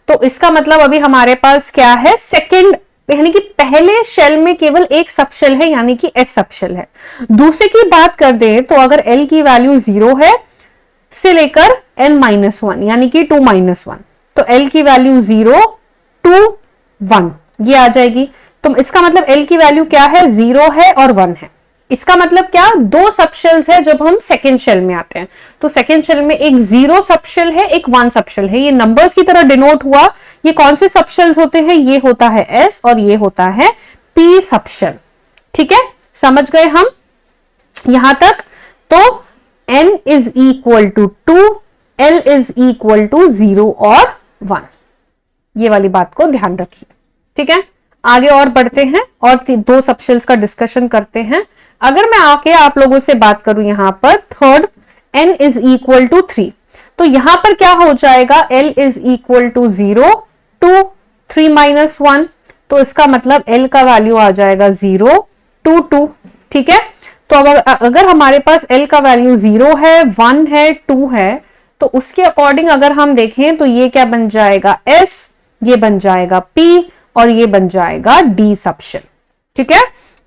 तो इसका मतलब अभी हमारे पास क्या है, सेकंड यानी कि पहले शेल में केवल एक सबशेल है यानी कि S सबशेल है। दूसरे की बात कर दें तो अगर L की वैल्यू 0 है से लेकर n-1 यानी कि 2-1, तो L की वैल्यू 0 2 1 ये आ जाएगी। तो इसका मतलब L की वैल्यू क्या है, 0 है और 1 है। इसका मतलब क्या, दो सबशेल्स है जब हम सेकेंड शेल में आते हैं। तो सेकेंड शेल में एक 0 सबशेल है, एक 1 सबशेल है। ये नंबर्स की तरह डिनोट हुआ। ये कौन से सबशेल्स होते हैं, ये होता है S और ये होता है P सबशेल। ठीक है, समझ गए हम यहां तक। तो N is equal to 2, L is equal to 0 और 1। ये वाली बात को ध्यान रखिए। ठीक है, आगे और बढ़ते हैं और दो सबशेल्स का डिस्कशन करते हैं। अगर मैं आके आप लोगों से बात करूं यहां पर third n is equal to 3, तो यहां पर क्या हो जाएगा, L is equal to 0 2 3 minus 1। तो इसका मतलब L का वैल्यू आ जाएगा 0 2 2। ठीक है, तो अब अगर हमारे पास L का वैल्यू 0 है, 1 है, 2 है, तो उसके अकॉर्डिंग अगर हम देखें तो ये क्या बन जाएगा S, ये बन जाएगा P और ये बन जाएगा D सबशेल। ठीक है,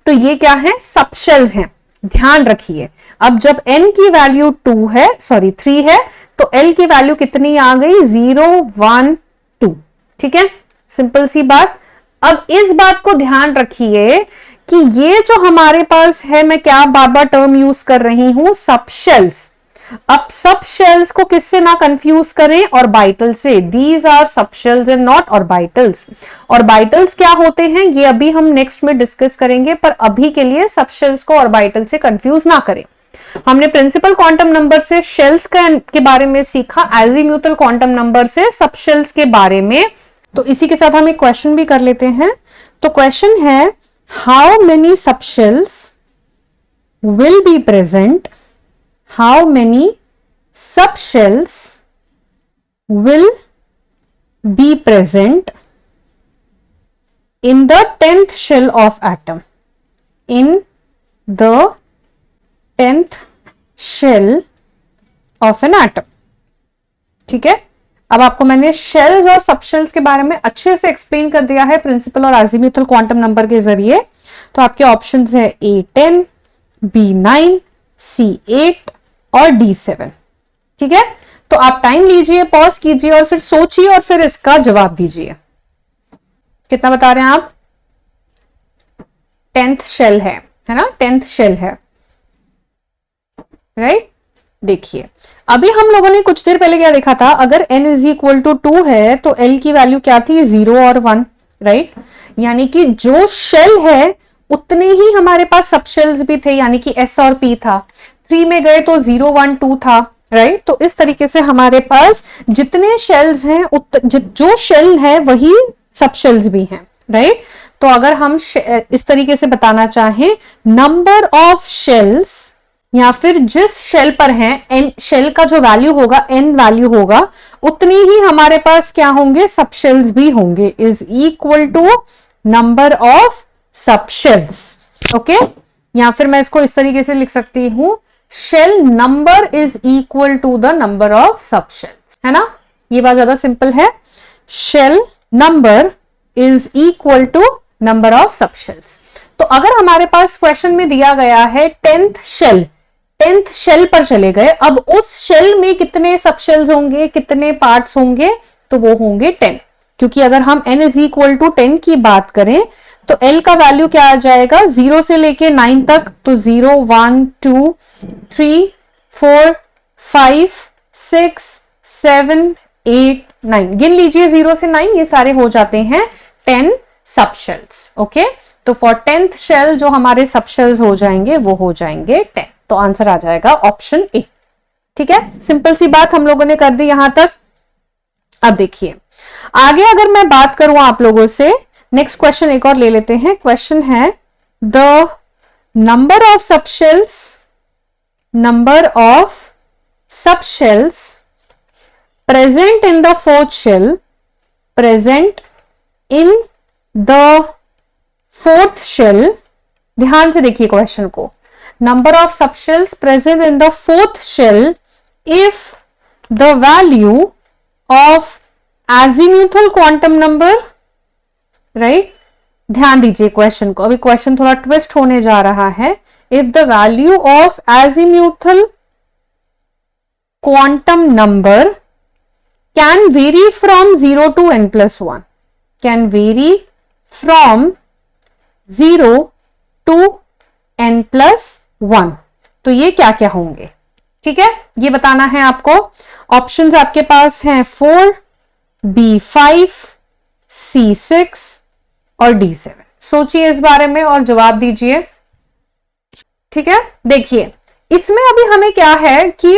तो ये क्या है, सबशेल्स हैं, ध्यान रखिए। अब जब n की वैल्यू 2 है, सॉरी 3 है, तो L की वैल्यू कितनी आ गई, 0 1 2। ठीक है, सिंपल सी बात। अब इस बात को ध्यान रखिए कि ये जो हमारे पास है, मैं क्या बार बार टर्म यूज कर रही हूं, सबशेल्स। अब सबशेल्स को किससे ना कंफ्यूज करें, ऑर्बिटल से। These are subshells and not orbitals. Orbitals क्या होते हैं ये अभी हम नेक्स्ट में डिस्कस करेंगे, पर अभी के लिए सबशेल्स को ऑर्बिटल से कंफ्यूज ना करें। हमने प्रिंसिपल क्वांटम नंबर से शेल्स के बारे में सीखा, एजीम्यूथल क्वांटम नंबर से सबशेल्स के बारे में। तो इसी के साथ हम एक क्वेश्चन भी कर लेते हैं। तो क्वेश्चन है, how many subshells will be present, how many subshells will be present in the 10th shell of atom, in the 10th shell of an atom। ठीक है, अब आपको मैंने शेल्स और सबशेल्स के बारे में अच्छे से एक्सप्लेन कर दिया है प्रिंसिपल और अजीमुथल क्वांटम नंबर के जरिए। तो आपके ऑप्शंस है A10, B9, C8 और D7। ठीक है, तो आप टाइम लीजिए, पॉज कीजिए और फिर सोचिए और फिर इसका जवाब दीजिए। कितना बता रहे हैं आप, 10th शेल है ना, 10th शेल है, राइट। देखिए, अभी हम लोगों ने कुछ देर पहले क्या देखा था, अगर n इज इक्वल टू 2 है तो L की वैल्यू क्या थी, 0 और 1, राइट। यानी कि जो शेल है उतने ही हमारे पास सबशेल्स भी थे, यानी कि S और P था। 3 में गए तो 0 1 2 था, राइट। तो इस तरीके से हमारे पास जितने शेल्स हैं, जो शेल है वही सबशेल्स भी हैं, राइट। तो अगर हम इस तरीके से बताना चाहें, नंबर ऑफ शेल्स, या फिर जिस शेल पर है n शेल का जो वैल्यू होगा, n वैल्यू होगा, उतनी ही हमारे पास क्या होंगे, सबशेल्स भी होंगे, is equal to number of subshells. Okay, या फिर मैं इसको इस तरीके से लिख सकती हूं, shell number is equal to the number of subshells, है ना। ये बात ज्यादा सिंपल है, shell number is equal to number of subshells. तो अगर हमारे पास क्वेश्चन में दिया गया है 10th शेल, 10th शेल पर चले गए, अब उस शेल में कितने सबशेल्स होंगे, कितने पार्ट्स होंगे, तो वो होंगे 10। क्योंकि अगर हम n इज इक्वल टू 10 की बात करें तो L का वैल्यू क्या आ जाएगा, 0 से लेके 9 तक, तो 0 1 2 3 4 5 6 7 8 9, गिन लीजिए 0 से 9, ये सारे हो जाते हैं 10 सबशेल्स। ओके, तो फॉर 10th शेल जो हमारे सबशेल्स हो जाएंगे वो हो जाएंगे 10। तो आंसर आ जाएगा ऑप्शन ए। ठीक है, सिंपल सी बात हम लोगों ने कर दी यहां तक। अब देखिए आगे, अगर मैं बात करूं आप लोगों से, नेक्स्ट क्वेश्चन एक और ले लेते हैं। क्वेश्चन है, the number of subshells, number of subshells present in the 4th shell, present in the 4th shell. ध्यान से देखिए क्वेश्चन को, number of subshells present in the 4th shell if the value of azimuthal quantum number, right. ध्यान दीजिए क्वेश्चन को, अभी क्वेश्चन थोड़ा ट्विस्ट होने जा रहा है। If the value of azimuthal quantum number can very from 0 to n+1, can very from 0 to n+1। तो ये क्या क्या होंगे, ठीक है, ये बताना है आपको। ऑप्शंस आपके पास हैं 4, B5, C6 और D7। सोचिए इस बारे में और जवाब दीजिए, ठीक है। देखिए इसमें अभी हमें क्या है कि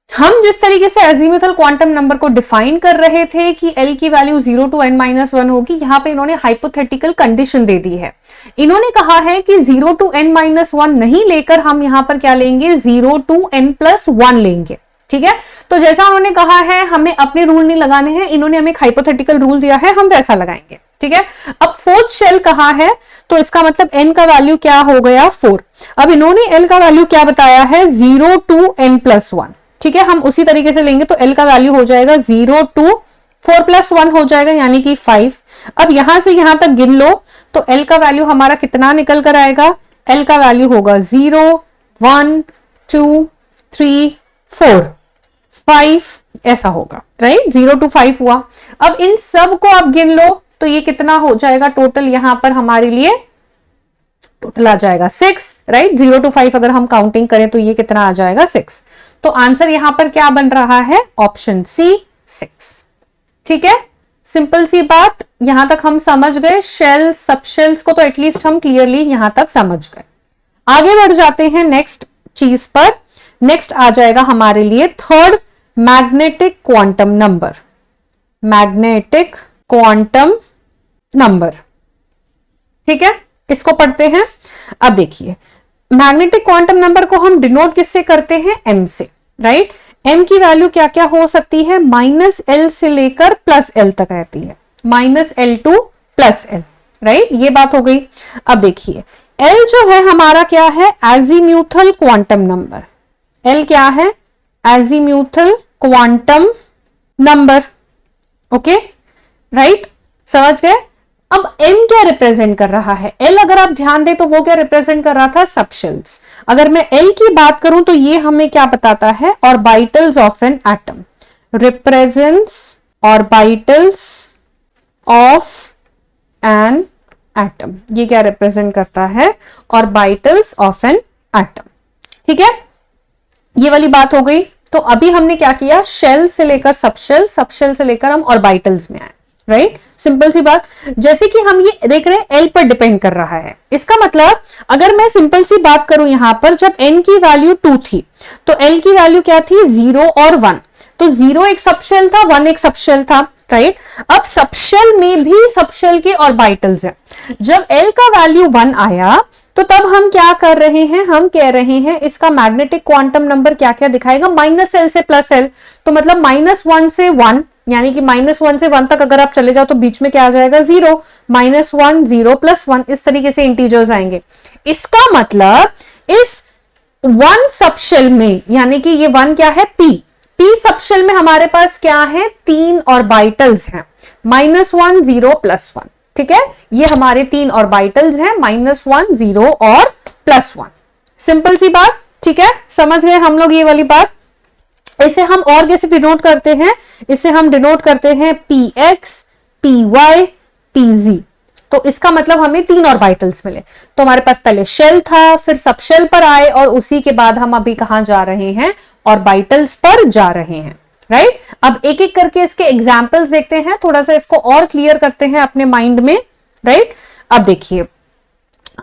हम जिस तरीके से अजीमुथल क्वांटम नंबर को डिफाइन कर रहे थे कि L की वैल्यू 0 to n-1 होगी, यहां पे इन्होंने हाइपोथेटिकल कंडीशन दे दी है। इन्होंने कहा है कि 0 to n-1 नहीं लेकर हम यहां पर क्या लेंगे, 0 to n+1 लेंगे, ठीक है। तो जैसा उन्होंने कहा है हमें अपने रूल नहीं लगाने हैं, इन्होंने हमें एक हाइपोथेटिकल रूल दिया है, हम वैसा लगाएंगे, ठीक है। अब फोर्थ शेल कहा है तो इसका मतलब n का वैल्यू क्या हो गया, 4। अब इन्होंने L का वैल्यू क्या बताया है, 0 to n+1, ठीक है। हम उसी तरीके से लेंगे तो L का वैल्यू हो जाएगा 0 to 4+1 हो जाएगा, यानी कि 5। अब यहां से यहां तक गिन लो तो L का वैल्यू हमारा कितना निकल कर आएगा, L का वैल्यू होगा 0, 1, 2, 3, 4, 5 ऐसा होगा, राइट। 0 to 5 हुआ। अब इन सब को आप गिन लो तो ये कितना हो जाएगा टोटल, यहां पर हमारे लिए टोटल आ जाएगा 6, राइट। 0 to 5 अगर हम काउंटिंग करें तो ये कितना आ जाएगा, 6। तो आंसर यहां पर क्या बन रहा है, ऑप्शन सी 6, ठीक है। सिंपल सी बात, यहां तक हम समझ गए। शेल सब शेल्स को तो एटलीस्ट हम क्लियरली यहां तक समझ गए। आगे बढ़ जाते हैं नेक्स्ट चीज पर। नेक्स्ट आ जाएगा हमारे लिए third, magnetic quantum number. Magnetic quantum number, ठीक है, इसको पढ़ते हैं। अब देखिए मैग्नेटिक क्वांटम नंबर को हम डिनोट किससे करते हैं, m से, राइट। m की वैल्यू क्या क्या हो सकती है, -L से लेकर +L तक रहती है, -L to +L, राइट। ये बात हो गई। अब देखिए L जो है हमारा क्या है, एजीम्यूथल क्वांटम नंबर। L क्या है, azimuthal quantum number, okay, right, समझ गए। अब m क्या रिप्रेजेंट कर रहा है, L अगर आप ध्यान दें तो वो क्या रिप्रेजेंट कर रहा था, सबशेल्स। अगर मैं L की बात करूं तो ये हमें क्या बताता है, orbitals of an atom, represents orbitals of an atom. ये क्या रिप्रेजेंट करता है, ऑर्बिटल्स ऑफ एन एटम, ठीक है। ये वाली बात हो गई। तो अभी हमने क्या किया, शेल से लेकर सबशेल, सबशेल से लेकर हम ऑर्बिटल्स में आए, राइट। सिंपल सी बात, जैसे कि हम ये देख रहे हैं L पर डिपेंड कर रहा है। इसका मतलब अगर मैं सिंपल सी बात करूं, यहां पर जब n की वैल्यू 2 थी तो L की वैल्यू क्या थी, 0 और 1। तो 0 एक सबशेल था, 1 एक सबशेल था, राइट। अब सबशेल में भी सबशेल के ऑर्बिटल्स हैं। जब L का वैल्यू 1 आया तो तब हम क्या कर रहे हैं, हम कह रहे हैं इसका मैग्नेटिक क्वांटम नंबर क्या क्या दिखाएगा, -L से +L। तो मतलब -1 से 1, यानी कि -1 से 1 तक अगर आप चले जाओ तो बीच में क्या आ जाएगा, 0, -1, 0 + 1, इस तरीके से इंटीजर्स आएंगे। इसका मतलब इस 1 सबशेल में, यानी कि ये 1 क्या है, P सबशेल में हमारे पास क्या है, 3 ऑर्बिटल्स हैं, -1, 0 + 1, ठीक है। ये हमारे 3 ऑर्बिटल्स हैं, -1, 0 और +1। सिंपल सी बात, ठीक है, समझ गए हम लोग ये वाली बात। इसे हम और कैसे डिनोट करते हैं, इसे हम डिनोट करते हैं px, py, pz। तो इसका मतलब हमें 3 ऑर्बिटल्स मिले। तो हमारे पास पहले शेल था, फिर सबशेल पर आए और उसी के बाद हम अभी कहां जा रहे हैं, ऑर्बिटल्स पर जा रहे हैं, राइट। अब एक एक करके इसके एग्जाम्पल्स देखते हैं, थोड़ा सा इसको और क्लियर करते हैं अपने माइंड में, राइट। अब देखिए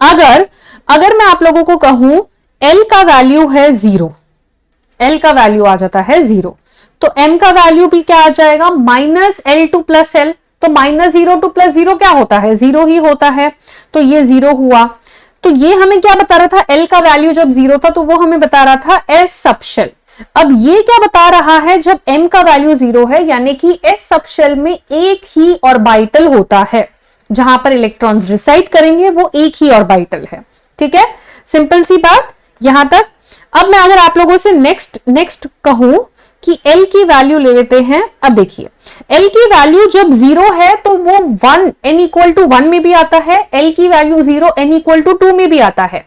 अगर मैं आप लोगों को कहूं L का वैल्यू है 0, L का वैल्यू आ जाता है 0, तो M का वैल्यू भी क्या आ जाएगा, -L to +L। तो -0 to +0 क्या होता है, 0 ही होता है। तो ये 0 हुआ। तो ये हमें क्या बता रहा था, L का वैल्यू जब 0 था तो वो हमें बता रहा था S सबशेल। अब ये क्या बता रहा है, जब M का वैल्यू 0 है, यानी कि S सबशेल में एक ही ऑर्बिटल होता है, जहां पर इलेक्ट्रॉन्स रिसाइड करेंगे वो एक ही ऑर्बिटल है, ठीक है। सिंपल सी बात यहां तक। अब मैं अगर आप लोगों से नेक्स्ट कहूं कि L की वैल्यू ले लेते हैं। अब देखिए L की वैल्यू जब 0 है तो वो 1 n = 1 में भी आता है, L की वैल्यू 0 n = 2 में भी आता है।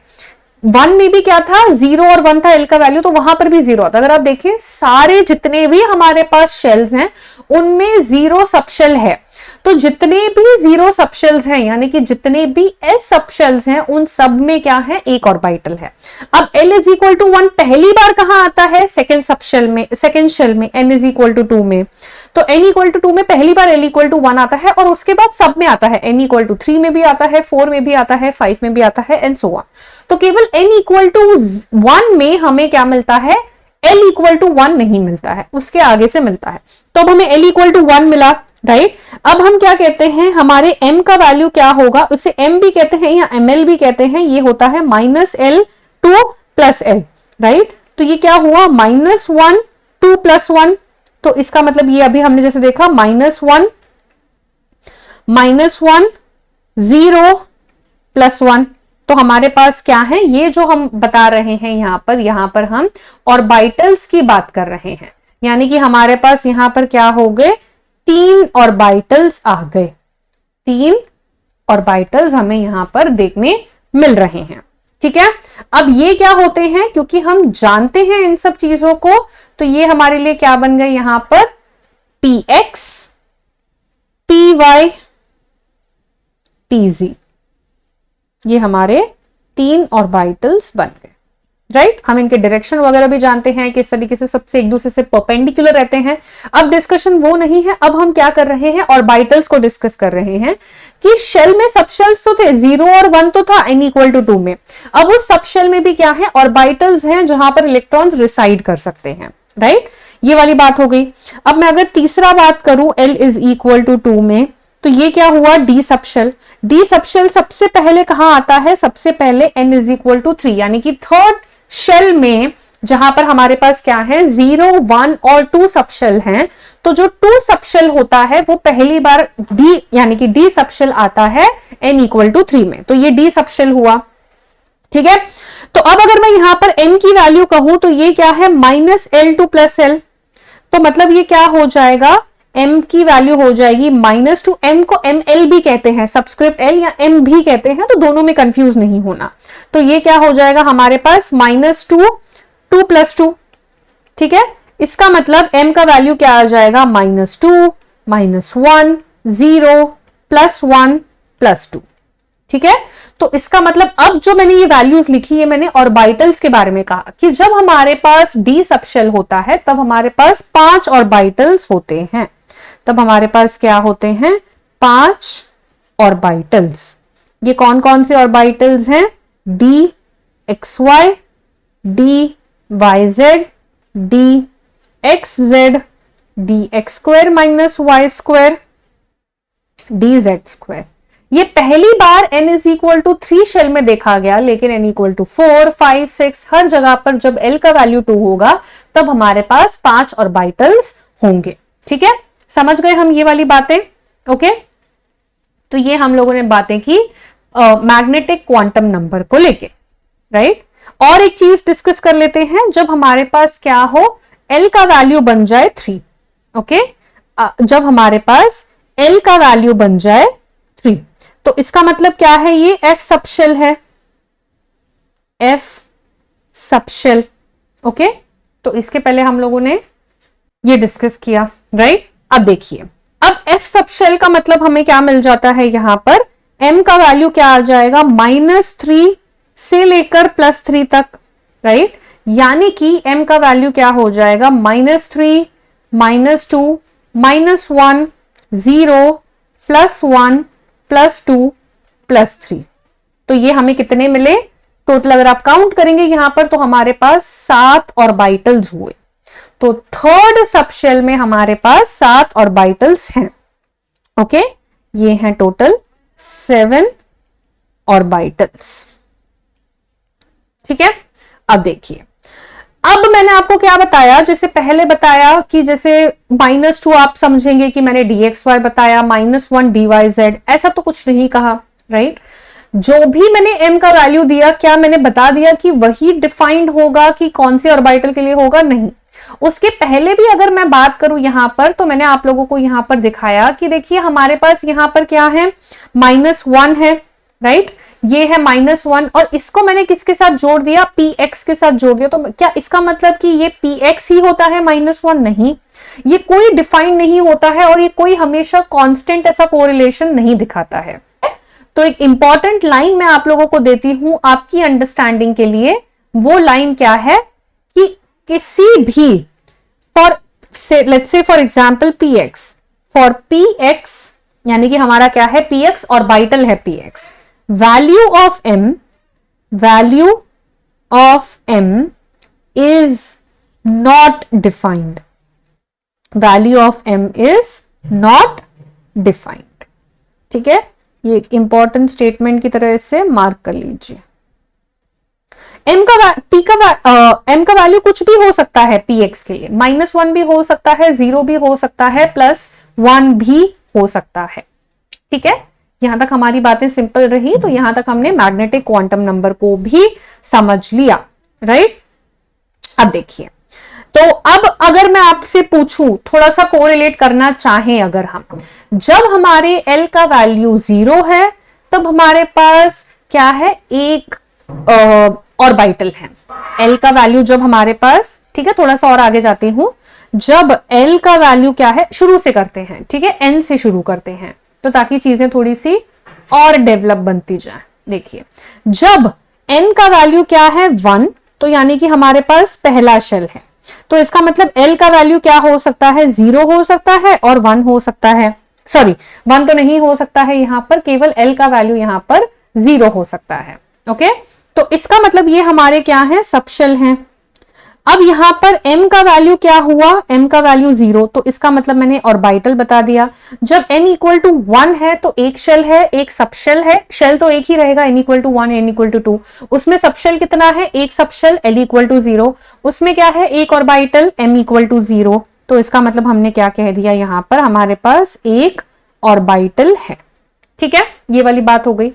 1 में भी क्या था, 0 और 1 था L का वैल्यू, तो वहां पर भी 0 आता। अगर आप देखिए सारे जितने भी हमारे पास शेल्स हैं उनमें 0 सबशेल है। तो जितने भी जीरो सबशेल्स हैं यानी कि जितने भी एस सबशेल्स हैं उन सब में क्या है, एक ऑर्बिटल है। अब L इज इक्वल टू 1 पहली बार कहां आता है, सेकेंड सबशेल में, सेकेंड शेल में N इज इक्वल टू 2 में। तो N इक्वल टू 2 में पहली बार L इक्वल टू 1 आता है और उसके बाद सब में आता है, N इक्वल टू 3 में भी आता है, 4 में भी आता है, 5 में भी आता है एंड सो ऑन। तो केवल N इक्वल टू 1 में हमें क्या मिलता है, L इक्वल टू 1 नहीं मिलता है, उसके आगे से मिलता है। तो अब हमें L इक्वल टू 1 मिला, राइट। अब हम क्या कहते हैं, हमारे m का वैल्यू क्या होगा, उसे m भी कहते हैं या ml भी कहते हैं, ये होता है -L 2 + L, राइट। तो ये क्या हुआ, -1 2 + 1। तो इसका मतलब ये अभी हमने जैसे देखा -1 0 + 1। तो हमारे पास क्या है, ये जो हम बता रहे हैं यहां पर हम ऑर्बिटल्स की बात कर रहे हैं, यानी कि हमारे पास यहां पर क्या हो गए, 3 ऑर्बिटल्स आ गए। 3 ऑर्बिटल्स हमें यहां पर देखने मिल रहे हैं, ठीक है। अब ये क्या होते हैं, क्योंकि हम जानते हैं इन सब चीजों को, तो ये हमारे लिए क्या बन गए यहां पर, px py pz, ये हमारे 3 ऑर्बिटल्स बन गए, राइट। हम इनके डायरेक्शन वगैरह भी जानते हैं, किस तरीके से सबसे एक दूसरे से परपेंडिकुलर रहते हैं। अब डिस्कशन वो नहीं है, अब हम क्या कर रहे हैं, ऑर्बिटल्स को डिस्कस कर रहे हैं कि शेल में सबशेल्स तो थे, 0 और 1 तो था n इक्वल टू 2 में। अब उस सबशेल में भी क्या है, ऑर्बिटल्स हैं जहां पर इलेक्ट्रॉन्स रिसाइड कर सकते हैं, राइट। ये वाली बात हो गई। अब मैं अगर तीसरा बात करूं L इज इक्वल टू 2 में, तो ये क्या हुआ, डी सबशेल। डी सबशेल सबसे पहले कहां आता है, सबसे पहले n इज इक्वल टू 3 यानी कि थर्ड शेल में, जहां पर हमारे पास क्या है, 0 1 और 2 सबशेल हैं। तो जो 2 सबशेल होता है वो पहली बार डी यानी कि डी सबशेल आता है n इक्वल टू 3 में, तो ये डी सबशेल हुआ, ठीक है। तो अब अगर मैं यहां पर m की वैल्यू कहूं तो ये क्या है, -L2 + L। तो मतलब ये क्या हो जाएगा, m की वैल्यू हो जाएगी -2। m को ml भी कहते हैं, सबस्क्रिप्ट l या m भी कहते हैं, तो दोनों में कंफ्यूज नहीं होना। तो ये क्या हो जाएगा हमारे पास, -2 2 + 2, ठीक है। इसका मतलब m का वैल्यू क्या आ जाएगा, -2 -1 0 +1 +2, ठीक है। तो इसका मतलब अब जो मैंने ये वैल्यूज लिखी है, मैंने ऑर्बिटल्स के बारे में कहा कि जब हमारे पास डी सबशेल होता है तब हमारे पास 5 ऑर्बिटल्स होते हैं। तब हमारे पास क्या होते हैं, 5 ऑर्बिटल्स। ये कौन कौन से ऑर्बिटल्स हैं, D XY, D YZ, D XZ, D x² - y², D z²। ये पहली बार n is equal to 3 shell में देखा गया, लेकिन n इक्वल टू 4 5 6 हर जगह पर जब L का वैल्यू 2 होगा तब हमारे पास 5 ऑर्बिटल्स होंगे, ठीक है। समझ गए हम ये वाली बातें, ओके। तो ये हम लोगों ने बातें की मैग्नेटिक क्वांटम नंबर को लेके, राइट। और एक चीज डिस्कस कर लेते हैं, जब हमारे पास क्या हो, L का वैल्यू बन जाए 3, ओके। जब हमारे पास L का वैल्यू बन जाए 3, तो इसका मतलब क्या है, ये F सबशेल है, F सबशेल, ओके। तो इसके पहले हम लोगों ने ये डिस्कस किया, राइट। अब देखिए, अब F सबशेल का मतलब हमें क्या मिल जाता है, यहां पर M का वैल्यू क्या आ जाएगा, -3 से लेकर +3 तक, राइट। यानी कि M का वैल्यू क्या हो जाएगा, -3 -2 -1 0 +1 +2 +3। तो ये हमें कितने मिले टोटल, अगर आप काउंट करेंगे यहां पर तो हमारे पास 7 ऑर्बिटल्स हुए। तो थर्ड सबशेल में हमारे पास 7 ऑर्बिटल्स हैं, ओके। ये हैं टोटल 7 ऑर्बिटल्स, ठीक है। अब देखिए, अब मैंने आपको क्या बताया, जैसे पहले बताया कि जैसे -2 आप समझेंगे कि मैंने dxy बताया, -1 dyz, ऐसा तो कुछ नहीं कहा, राइट। जो भी मैंने m का वैल्यू दिया, क्या मैंने बता दिया कि वही डिफाइंड होगा कि कौन से ऑर्बिटल के लिए होगा, नहीं। उसके पहले भी अगर मैं बात करूं यहां पर, तो मैंने आप लोगों को यहां पर दिखाया कि देखिए हमारे पास यहां पर क्या है, -1 है, राइट। ये है -1 और इसको मैंने किसके साथ जोड़ दिया, px के साथ जोड़ दिया। तो क्या इसका मतलब कि ये px ही होता है, -1 नहीं। ये कोई डिफाइन नहीं होता है और ये कोई हमेशा कांस्टेंट ऐसा कोरिलेशन नहीं दिखाता है। तो एक इंपॉर्टेंट लाइन मैं आप लोगों को देती हूं आपकी अंडरस्टैंडिंग के लिए। वो लाइन क्या है कि किसी भी for let's say for example px, for px यानी कि हमारा क्या है px और ऑर्बिटल है px, value of m is not defined, value of m is not defined। ठीक है, ये एक इंपॉर्टेंट स्टेटमेंट की तरह इसे मार्क कर लीजिए। m का वैल्यू कुछ भी हो सकता है px के लिए, -1 भी हो सकता है, 0 भी हो सकता है, +1 भी हो सकता है। ठीक है, यहां तक हमारी बातें सिंपल रही। तो यहां तक हमने मैग्नेटिक क्वांटम नंबर को भी समझ लिया, राइट। अब देखिए, तो अब अगर मैं आपसे पूछूं, थोड़ा सा कोरिलेट करना चाहें अगर हम, जब हमारे L का वैल्यू 0 है तब हमारे पास क्या है, एक ऑर्बिटल है। L का वैल्यू जब हमारे पास, ठीक है, थोड़ा सा और आगे जाती हूं, जब L का वैल्यू क्या है, शुरू से करते हैं, ठीक है, N से शुरू करते हैं तो ताकि चीजें थोड़ी सी और डेवलप बनती जाए। देखिए, जब N का वैल्यू क्या है 1, तो यानी कि हमारे पास पहला शेल है। तो इसका मतलब L का वैल्यू क्या हो सकता है, 0 हो सकता है और 1 हो सकता है। सॉरी, 1 तो नहीं हो सकता है, यहां पर केवल L का वैल्यू यहां पर 0 हो सकता है। ओके, तो इसका मतलब ये हमारे क्या है, सबशेल हैं। अब यहां पर m का वैल्यू क्या हुआ, m का वैल्यू 0, तो इसका मतलब मैंने ऑर्बिटल बता दिया। जब n इक्वल टू 1 है तो एक शेल है, एक सबशेल है। शेल तो एक ही रहेगा, n equal to 1, n equal to 2। उसमें सबशेल कितना है, एक सबशेल, l इक्वल टू 0। उसमें क्या है, एक ऑर्बिटल, m इक्वल टू 0। तो इसका मतलब हमने क्या कह दिया, यहां पर हमारे पास एक ऑर्बिटल है। ठीक है, ये वाली बात हो गई।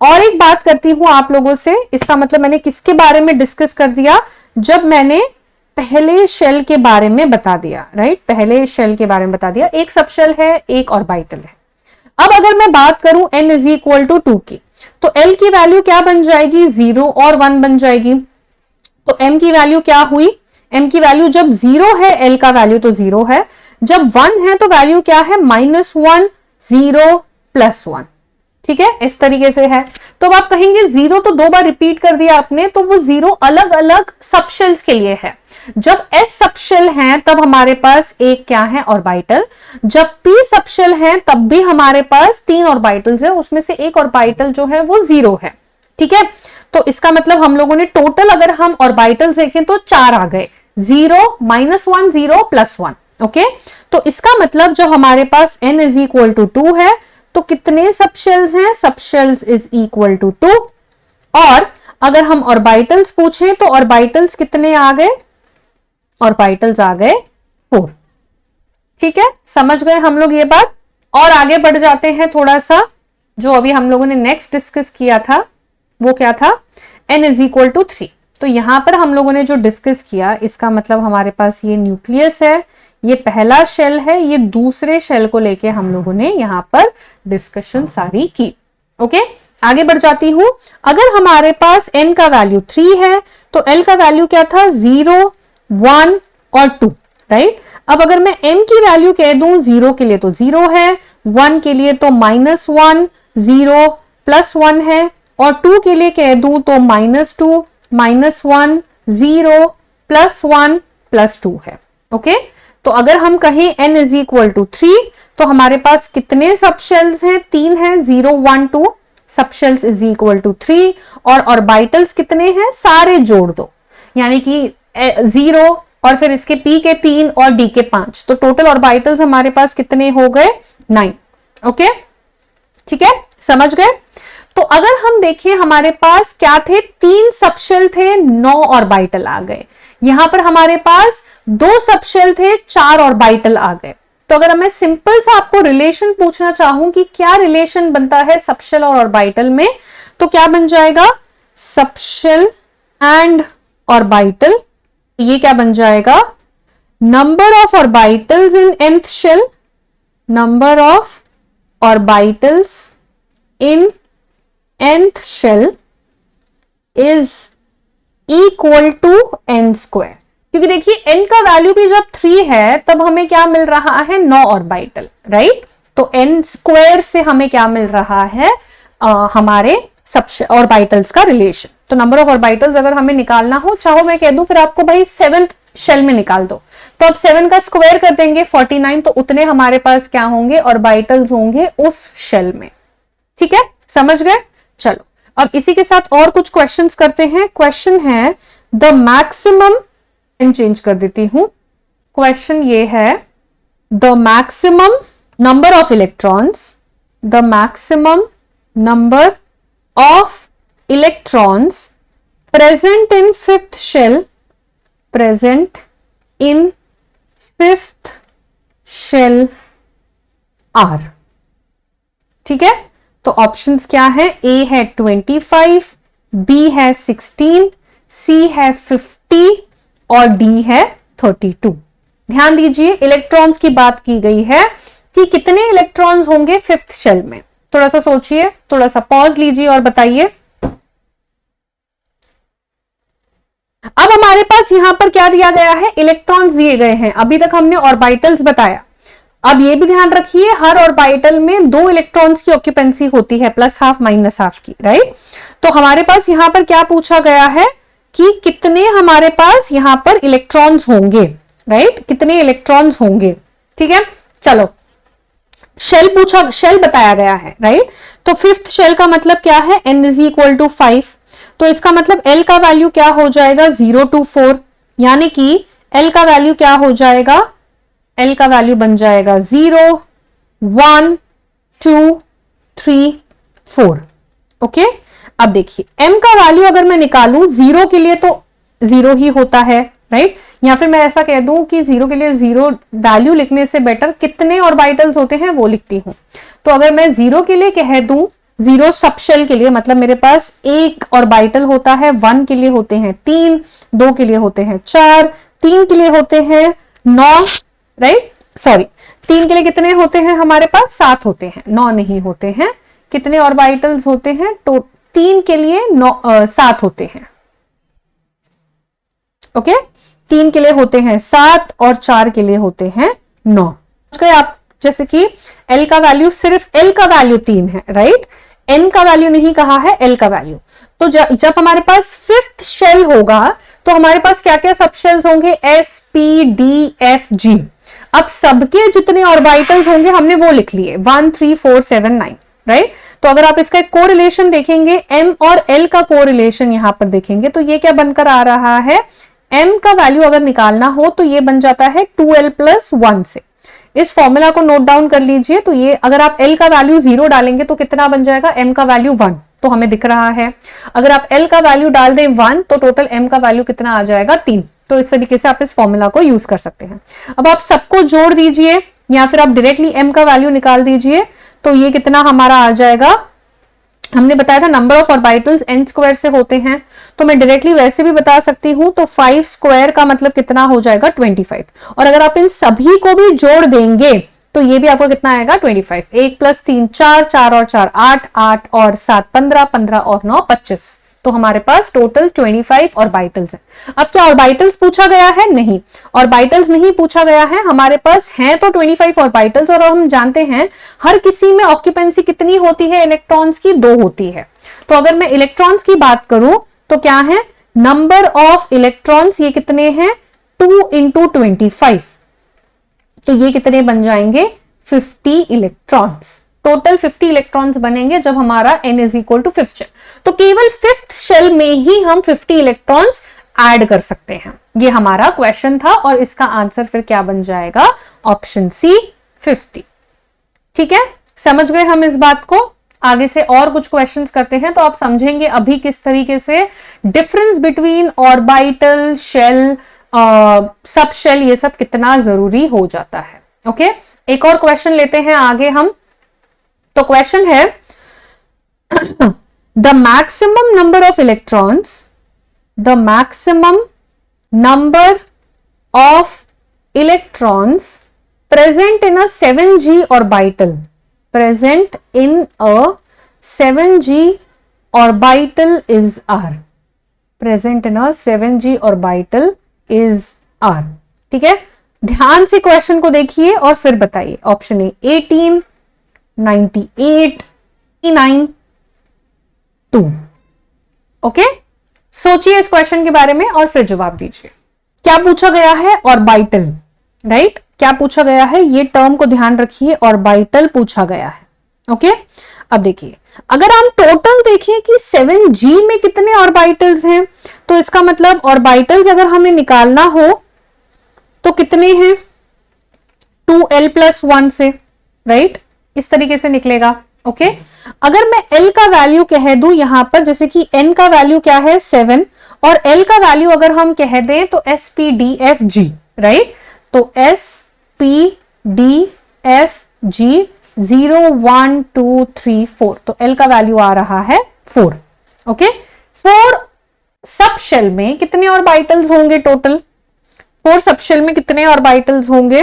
और एक बात करती हूं आप लोगों से, इसका मतलब मैंने किसके बारे में डिस्कस कर दिया, जब मैंने पहले शेल के बारे में बता दिया, राइट, पहले शेल के बारे में बता दिया, एक सबशेल है, एक ऑर्बिटल है। अब अगर मैं बात करूं n इज इक्वल टू 2 की, तो L की वैल्यू क्या बन जाएगी, 0 और 1 बन जाएगी। तो m की वैल्यू क्या हुई, m की वैल्यू जब 0 है, L का वैल्यू तो 0 है, जब 1 है तो वैल्यू क्या है, -1, 0, +1। ठीक है, इस तरीके से है। तो अब आप कहेंगे 0 तो 2 बार रिपीट कर दिया आपने, तो वो 0 अलग अलग सबशेल्स के लिए है। जब S सबशेल है तब हमारे पास एक क्या है, ऑर्बिटल। जब P सबशेल है तब भी हमारे पास 3 ऑर्बिटल्स है, उसमें से एक ऑर्बिटल जो है वो 0 है। ठीक है, तो इसका मतलब हम लोगों ने टोटल अगर हम ऑर्बिटल्स देखें तो 4 आ गए, 0, -1, 0, +1। ओके, तो इसका मतलब जब हमारे पास n इज इक्वल टू 2 है तो कितने सबशेल्स हैं, सबशेल्स इज इक्वल टू 2। और अगर हम ऑर्बिटल्स पूछें तो ऑर्बिटल्स कितने आ गए, ऑर्बिटल्स आ गए 4। ठीक है, समझ गए हम लोग ये बात। और आगे बढ़ जाते हैं थोड़ा सा, जो अभी हम लोगों ने नेक्स्ट डिस्कस किया था वो क्या था, n इज इक्वल टू 3। तो यहां पर हम लोगों ने जो डिस्कस किया, इसका मतलब हमारे पास ये न्यूक्लियस है, ये पहला शेल है, ये दूसरे शेल को लेके हम लोगों ने यहां पर डिस्कशन सारी की। ओके, आगे बढ़ जाती हूं। अगर हमारे पास n का वैल्यू 3 है तो L का वैल्यू क्या था, 0, 1 और 2, राइट। अब अगर मैं m की वैल्यू कह दूं 0 के लिए तो 0 है, 1 के लिए तो -1, 0, +1 है, और 2 के लिए कह दूं तो -2, -1, 0, +1, +2 है। ओके, तो अगर हम कहें n इज इक्वल टू 3 तो हमारे पास कितने सबशेल्स हैं, 3 है, 0, 1, 2, सबशेल्स इज इक्वल टू 3। और ऑर्बिटल्स कितने हैं, सारे जोड़ दो, यानी कि 0 और फिर इसके p के 3 और d के 5, तो टोटल ऑर्बिटल्स हमारे पास कितने हो गए, 9। ओके, ठीक है, समझ गए। तो अगर हम देखें हमारे पास क्या थे, 3 सबशेल थे, 9 ऑर्बिटल आ गए। यहां पर हमारे पास 2 सबशेल थे, 4 ऑर्बिटल आ गए। तो अगर मैं सिंपल सा आपको रिलेशन पूछना चाहूं कि क्या रिलेशन बनता है सबशेल और ऑर्बिटल में, तो क्या बन जाएगा, सबशेल एंड ऑर्बिटल, ये क्या बन जाएगा, number of orbitals in nth shell, number of orbitals in nth shell is equal to n square. क्योंकि देखिए n का वैल्यू भी जब 3 है तब हमें क्या मिल रहा है, 9 ऑर्बिटल, राइट। तो n स्क्वायर से हमें क्या मिल रहा है, हमारे सब ऑर्बिटल्स का रिलेशन। तो नंबर ऑफ ऑर्बिटल्स अगर हमें निकालना हो, चाहो मैं कह दूं फिर आपको भाई 7th शेल में निकाल दो, तो अब 7 का स्क्वायर कर देंगे 49, तो उतने हमारे पास क्या होंगे, ऑर्बिटल्स होंगे उस शेल में। ठीक है, समझ गए। चलो अब इसी के साथ और कुछ क्वेश्चंस करते हैं। क्वेश्चन है द मैक्सिमम, चेंज कर देती हूं, क्वेश्चन ये है the maximum number of electrons, the maximum number of electrons present in fifth shell, present in fifth shell are. ठीक है, तो ऑप्शंस क्या है, ए है 25, बी है 16, सी है 50 और डी है 32। ध्यान दीजिए इलेक्ट्रॉन्स की बात की गई है कि कितने इलेक्ट्रॉन्स होंगे फिफ्थ शेल में। थोड़ा सा सोचिए, थोड़ा सा पॉज लीजिए और बताइए। अब हमारे पास यहां पर क्या दिया गया है, इलेक्ट्रॉन्स दिए गए हैं। अभी तक हमने ऑर्बिटल्स बताया। अब ये भी ध्यान रखिए हर ऑर्बिटल में 2 इलेक्ट्रॉन्स की ऑक्यूपेंसी होती है, +½ -½ की, राइट। तो हमारे पास यहां पर क्या पूछा गया है कि कितने हमारे पास यहां पर इलेक्ट्रॉन्स होंगे, राइट, कितने इलेक्ट्रॉन्स होंगे। ठीक है, चलो शेल पूछा, शेल बताया गया है, राइट। तो फिफ्थ शेल का मतलब क्या है, n = 5, तो इसका मतलब L का वैल्यू क्या हो जाएगा, 0 to 4, यानी कि L का वैल्यू क्या हो जाएगा, L का वैल्यू बन जाएगा 0, 1, 2, 3, 4। ओके, अब देखिए M का वैल्यू अगर मैं निकालूं 0 के लिए तो 0 ही होता है, राइट, या फिर मैं ऐसा कह दूं कि 0 के लिए 0 वैल्यू लिखने से बेटर कितने ऑर्बिटल्स होते हैं वो लिखती हूं। तो अगर मैं 0 के लिए कह दूं, 0 सब शेल के लिए मतलब मेरे पास एक ऑर्बिटल होता है, 1 के लिए होते हैं 3, 2 के लिए होते हैं 4, 3 के लिए होते हैं 9, राइट, सॉरी 3 के लिए कितने होते हैं हमारे पास, 7 होते हैं, 9 नहीं होते हैं। कितने ऑर्बिटल्स होते हैं, तो 3 के लिए 7 होते हैं। ओके, 3 के लिए होते हैं 7 और 4 के लिए होते हैं 9। आप जैसे कि L का वैल्यू, सिर्फ L का वैल्यू 3 है, राइट, N का वैल्यू नहीं कहा है, L का वैल्यू। तो जब हमारे पास फिफ्थ शेल होगा तो हमारे पास क्या क्या सब शेल्स होंगे, S, P, D, F, G। अब सबके जितने ऑर्बिटल्स होंगे हमने वो लिख लिए, 1, 3, 4, 7, 9, राइट। तो अगर आप इसका एक कोरिलेशन देखेंगे, M और L का कोरिलेशन यहां पर देखेंगे तो ये क्या बनकर आ रहा है, M का वैल्यू अगर निकालना हो तो ये बन जाता है 2L + 1 से। इस फॉर्मूला को नोट डाउन कर लीजिए। तो ये अगर आप L का वैल्यू 0 डालेंगे तो कितना बन जाएगा, M का वैल्यू 1, तो हमें दिख रहा है। अगर आप L का वैल्यू डाल दें 1 तो टोटल M का वैल्यू कितना आ जाएगा, 3। तो इस तरीके से आप इस फॉर्मूला को यूज कर सकते हैं। अब आप सबको जोड़ दीजिए या फिर आप डायरेक्टली M का वैल्यू निकाल दीजिए, तो ये कितना हमारा आ जाएगा, हमने बताया था number of orbitals n square से होते हैं, तो मैं डायरेक्टली वैसे भी बता सकती हूं। तो 5 स्क्वायर का मतलब कितना हो जाएगा, 25। और अगर आप इन सभी को भी जोड़ देंगे तो ये भी आपको कितना आएगा, 25। 1 + 3 4, 4 और 4 8, 8 और 7 15, 15 और 9 25। तो हमारे पास टोटल 25 ऑर्बिटल्स है। अब क्या ऑर्बिटल्स पूछा गया है, नहीं, ऑर्बिटल्स नहीं पूछा गया है। हमारे पास हैं तो 25 ऑर्बिटल्स, और हम जानते हैं हर किसी में ऑक्यूपेंसी कितनी होती है इलेक्ट्रॉन्स की, 2 होती है। तो अगर मैं इलेक्ट्रॉन्स की बात करूं तो क्या है, नंबर ऑफ इलेक्ट्रॉन्स ये कितने हैं, 2 × 25, तो ये कितने बन जाएंगे, 50 इलेक्ट्रॉन्स। टोटल 50 इलेक्ट्रॉन्स बनेंगे जब हमारा n = फिफ्थ शेल। तो केवल फिफ्थ शेल में ही हम 50 इलेक्ट्रॉन्स ऐड कर सकते हैं। ये हमारा क्वेश्चन था और इसका आंसर फिर क्या बन जाएगा, ऑप्शन सी 50। ठीक है, समझ गए हम इस बात को। आगे से और कुछ क्वेश्चंस करते हैं तो आप समझेंगे अभी किस तरीके से difference between orbital, shell, sub shell, ये सब कितना जरूरी हो जाता है। ओके, एक और क्वेश्चन लेते हैं आगे हम। तो क्वेश्चन है the maximum number of electrons, the maximum number of electrons present in a 7g orbital, present in a 7g orbital is R, present in a 7g orbital is R। ठीक है, ध्यान से क्वेश्चन को देखिए और फिर बताइए। Option A 18, 98, 9, 2। ओके, सोचिए इस क्वेश्चन के बारे में और फिर जवाब दीजिए। क्या पूछा गया है? Orbital, right? क्या पूछा गया है? ये टर्म को ध्यान रखिए, ऑर्बिटल पूछा गया है। ओके, अब देखिए, अगर हम टोटल देखें कि 7G में कितने ऑर्बिटल्स हैं, तो इसका मतलब ऑर्बिटल्स अगर हमें निकालना हो तो कितने हैं? 2l+1 से, राइट? इस तरीके से निकलेगा। ओके, अगर मैं L का वैल्यू कह दूं यहां पर, जैसे कि N का वैल्यू क्या है 7 और L का वैल्यू अगर हम कह दें तो SPDFG, राइट? तो SPDFG 0 1 2 3 4, तो L का वैल्यू आ रहा है 4। ओके, 4 सब शेल में कितने ऑर्बिटल्स होंगे टोटल? 4 सब शेल में कितने ऑर्बिटल्स होंगे?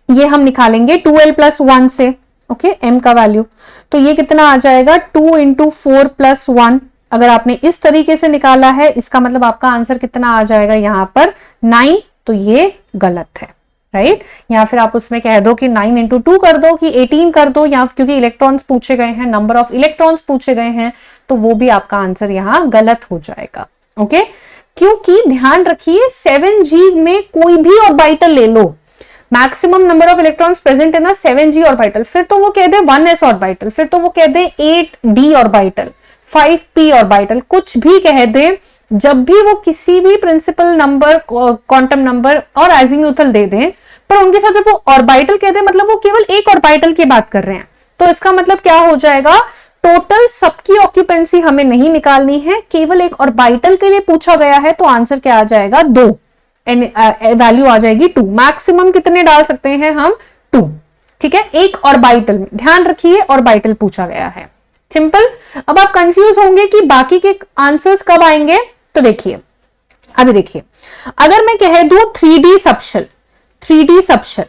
ये हम निकालेंगे 2l+1 से। ओके, m का वैल्यू, तो ये कितना आ जाएगा? 2 × 4+1। अगर आपने इस तरीके से निकाला है, इसका मतलब आपका आंसर कितना आ जाएगा यहां पर? 9। तो ये गलत है, राइट? या फिर आप उसमें कह दो कि 9 × 2 कर दो, कि 18 कर दो, या क्योंकि इलेक्ट्रॉन्स पूछे गए हैं, नंबर ऑफ इलेक्ट्रॉन्स पूछे गए हैं, तो वो भी आपका आंसर यहां गलत हो जाएगा। ओके, क्योंकि ध्यान रखिए 7G में कोई भी ऑर्बिटल ले लो, maximum number of electrons present है ना 7G ऑर्बिटल, फिर तो वो कह दे 1s ऑर्बिटल, फिर तो वो कह दे 8d ऑर्बिटल, 5p ऑर्बिटल, कुछ भी कह दे, जब भी वो किसी भी प्रिंसिपल नंबर, क्वांटम नंबर और एजीम्यूथल दे दें, पर उनके साथ जब वो ऑर्बिटल कह दे, मतलब वो केवल एक ऑर्बिटल की बात कर रहे हैं। तो इसका मतलब क्या हो जाएगा? टोटल सबकी ऑक्यूपेंसी हमें नहीं निकालनी है, केवल एक ऑर्बिटल के लिए पूछा गया है, तो आंसर क्या आ जाएगा? 2, वैल्यू आ जाएगी 2। मैक्सिमम कितने डाल सकते हैं हम? 2। ठीक है, एक ऑर्बिटल में, ध्यान रखिए ऑर्बिटल पूछा गया है। सिंपल। अब आप कंफ्यूज होंगे कि बाकी के आंसर्स कब आएंगे, तो देखिए, अभी देखिए, अगर मैं कह दूं 3D सबशेल, 3D सबशेल,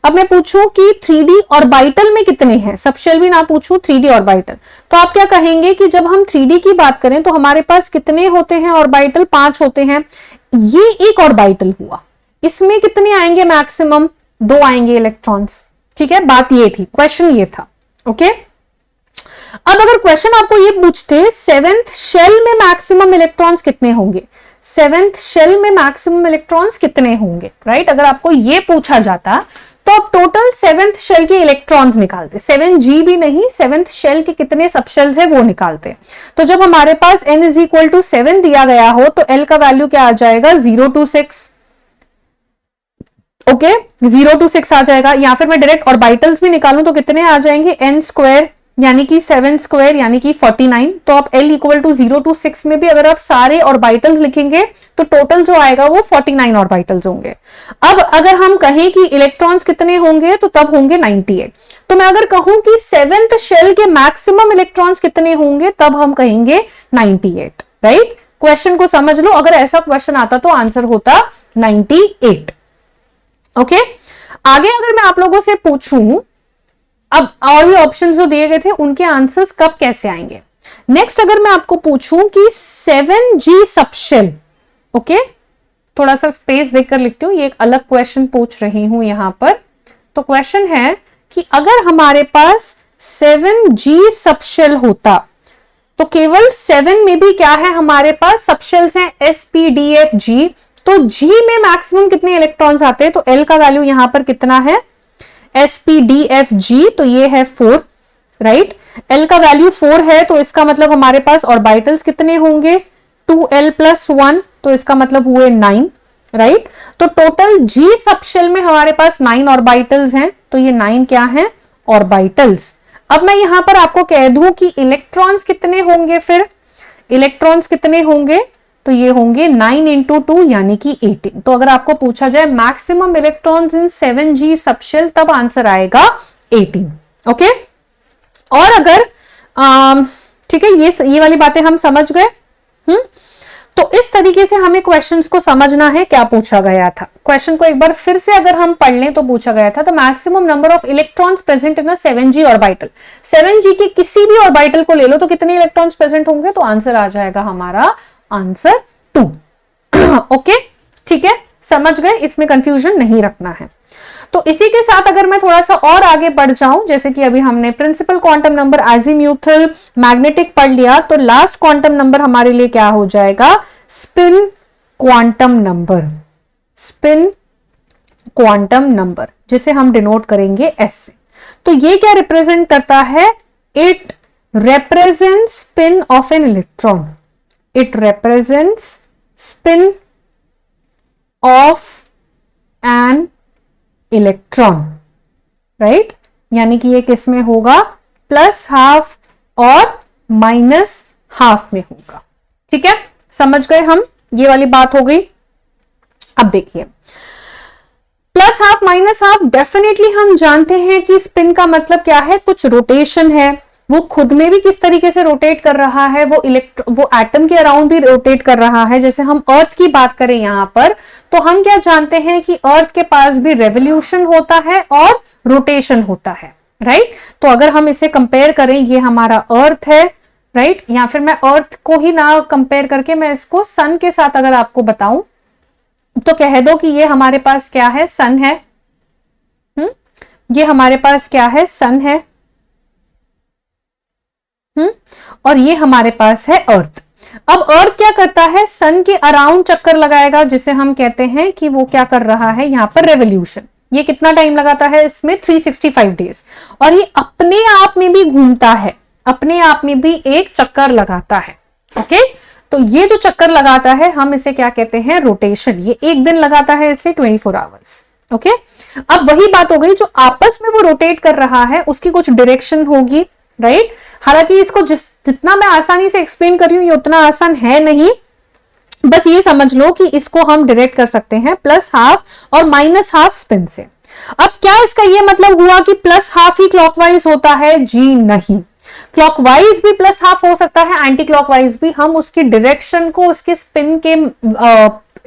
अब मैं पूछूं कि 3D ऑर्बिटल में कितने हैं, सबशेल भी ना पूछूं, 3D ऑर्बिटल, तो आप क्या कहेंगे कि जब हम 3D की बात करें तो हमारे पास कितने होते हैं ऑर्बिटल? 5 होते हैं। ये एक ऑर्बिटल हुआ, इसमें कितने आएंगे? मैक्सिमम 2 आएंगे इलेक्ट्रॉन्स। ठीक है, बात ये थी, क्वेश्चन ये था। ओके, अब अगर क्वेश्चन आपको ये पूछते 7th शेल में मैक्सिमम इलेक्ट्रॉन्स कितने होंगे, 7th शेल में मैक्सिमम इलेक्ट्रॉन्स कितने होंगे, राइट? अगर आपको ये पूछा जाता तो आप टोटल 7th शेल के इलेक्ट्रॉन्स निकालते, 7G भी नहीं, 7th शेल के कितने सबशेल्स है वो निकालते। तो जब हमारे पास n = 7 दिया गया हो तो L का वैल्यू क्या आ जाएगा? 0 to 6। ओके, 0 to 6 आ जाएगा। या फिर मैं डायरेक्ट ऑर्बिटल्स भी निकालूं तो कितने आ जाएंगे? n² यानी कि 7² यानी कि 49। तो आप L = 0 to 6 में भी अगर आप सारे ऑर्बिटल्स लिखेंगे तो टोटल जो आएगा वो 49 ऑर्बिटल्स होंगे। अब अगर हम कहें कि इलेक्ट्रॉन्स कितने होंगे तो तब होंगे 98। तो मैं अगर कहूं कि 7th शेल के मैक्सिमम इलेक्ट्रॉन्स कितने होंगे, तब हम कहेंगे 98, राइट? क्वेश्चन को समझ लो, अगर ऐसा क्वेश्चन आता तो आंसर होता 98। ओके, आगे अगर मैं आप लोगों से पूछूं, अब और भी ऑप्शंस जो दिए गए थे उनके आंसर्स कब कैसे आएंगे। नेक्स्ट अगर मैं आपको पूछूं कि 7G सबशेल, ओके, थोड़ा सा स्पेस देकर लिखती हूं, ये एक अलग क्वेश्चन पूछ रही हूं यहां पर। तो क्वेश्चन है कि अगर हमारे पास 7G सबशेल होता तो केवल 7 में भी क्या है हमारे पास? सबशेल्स हैं SPDFG। तो G में मैक्सिमम कितने इलेक्ट्रॉन्स आते हैं? तो L का वैल्यू यहां पर कितना है? SPDFG, तो ये है 4, राइट? L का वैल्यू 4 है, तो इसका मतलब हमारे पास ऑर्बिटल्स कितने होंगे? 2l+1, तो इसका मतलब हुए 9, राइट? तो टोटल G सबशेल में हमारे पास 9 ऑर्बिटल्स हैं, तो ये 9 क्या है? ऑर्बिटल्स। अब मैं यहां पर आपको कह दूं कि इलेक्ट्रॉन्स कितने होंगे, फिर इलेक्ट्रॉन्स कितने होंगे? तो ये होंगे 9 × 2 यानी कि 18। तो अगर आपको पूछा जाए maximum electrons in 7G subshell, तब आंसर आएगा 18। ओके, और अगर ठीक है, ये वाली बातें हम समझ गए। तो इस तरीके से हमें क्वेश्चंस को समझना है क्या पूछा गया था। क्वेश्चन को एक बार फिर से अगर हम पढ़ लें तो पूछा गया था the maximum number of electrons present in a 7G orbital. 7G के किसी भी ऑर्बिटल को ले लो तो कितने इलेक्ट्रॉन्स प्रेजेंट होंगे? तो आंसर आ जाएगा हमारा आंसर 2। ओके, ठीक है, समझ गए, इसमें कंफ्यूजन नहीं रखना है। तो इसी के साथ अगर मैं थोड़ा सा और आगे बढ़ जाऊं, जैसे कि अभी हमने प्रिंसिपल क्वांटम नंबर, अजीम्यूथल, मैग्नेटिक पढ़ लिया, तो लास्ट क्वांटम नंबर हमारे लिए क्या हो जाएगा? Spin quantum number. Spin quantum number, जिसे हम डिनोट करेंगे एस से। तो ये क्या रिप्रेजेंट करता है? It represents spin of an electron. It represents spin of an electron, right? यानी कि ये किस में होगा? प्लस हाफ और माइनस हाफ में होगा। ठीक है, समझ गए हम, ये वाली बात हो गई। अब देखिए, plus half minus half, definitely हम जानते हैं कि स्पिन का मतलब क्या है? कुछ रोटेशन है, वो खुद में भी किस तरीके से रोटेट कर रहा है, वो एटम के अराउंड भी रोटेट कर रहा है। जैसे हम अर्थ की बात करें यहां पर, तो हम क्या जानते हैं कि अर्थ के पास भी रेवोल्यूशन होता है और रोटेशन होता है, राइट? तो अगर हम इसे कंपेयर करें, ये हमारा अर्थ है, राइट? या फिर मैं अर्थ को ही ना कंपेयर करके मैं इसको सन के साथ अगर आपको बताऊं, तो कह दो कि ये हमारे पास क्या है? सन है। ये हमारे पास क्या है? सन है। और ये हमारे पास है अर्थ। अब अर्थ क्या करता है? सन के अराउंड चक्कर लगाएगा, जिसे हम कहते हैं कि वो क्या कर रहा है यहां पर? रेवोल्यूशन। ये कितना टाइम लगाता है? इसमें 365 डेज। और ये अपने आप में भी घूमता है, अपने आप में भी एक चक्कर लगाता है। ओके, तो ये जो चक्कर लगाता है हम इसे क्या कहते हैं? रोटेशन। ये एक दिन लगाता है, इसे 24 आवर्स। ओके, अब वही बात हो गई, जो आपस में वो रोटेट कर रहा है उसकी कुछ डायरेक्शन होगी, राइट? हालांकि इसको जितना मैं आसानी से एक्सप्लेन कर रही हूं, ये उतना आसान है नहीं। बस ये समझ लो कि इसको हम डायरेक्ट कर सकते हैं प्लस हाफ और माइनस हाफ स्पिन से। अब क्या इसका ये मतलब हुआ कि प्लस हाफ ही क्लॉकवाइज होता है? जी नहीं, क्लॉकवाइज भी प्लस हाफ हो सकता है, एंटी क्लॉकवाइज भी। हम उसकी डायरेक्शन को उसके स्पिन के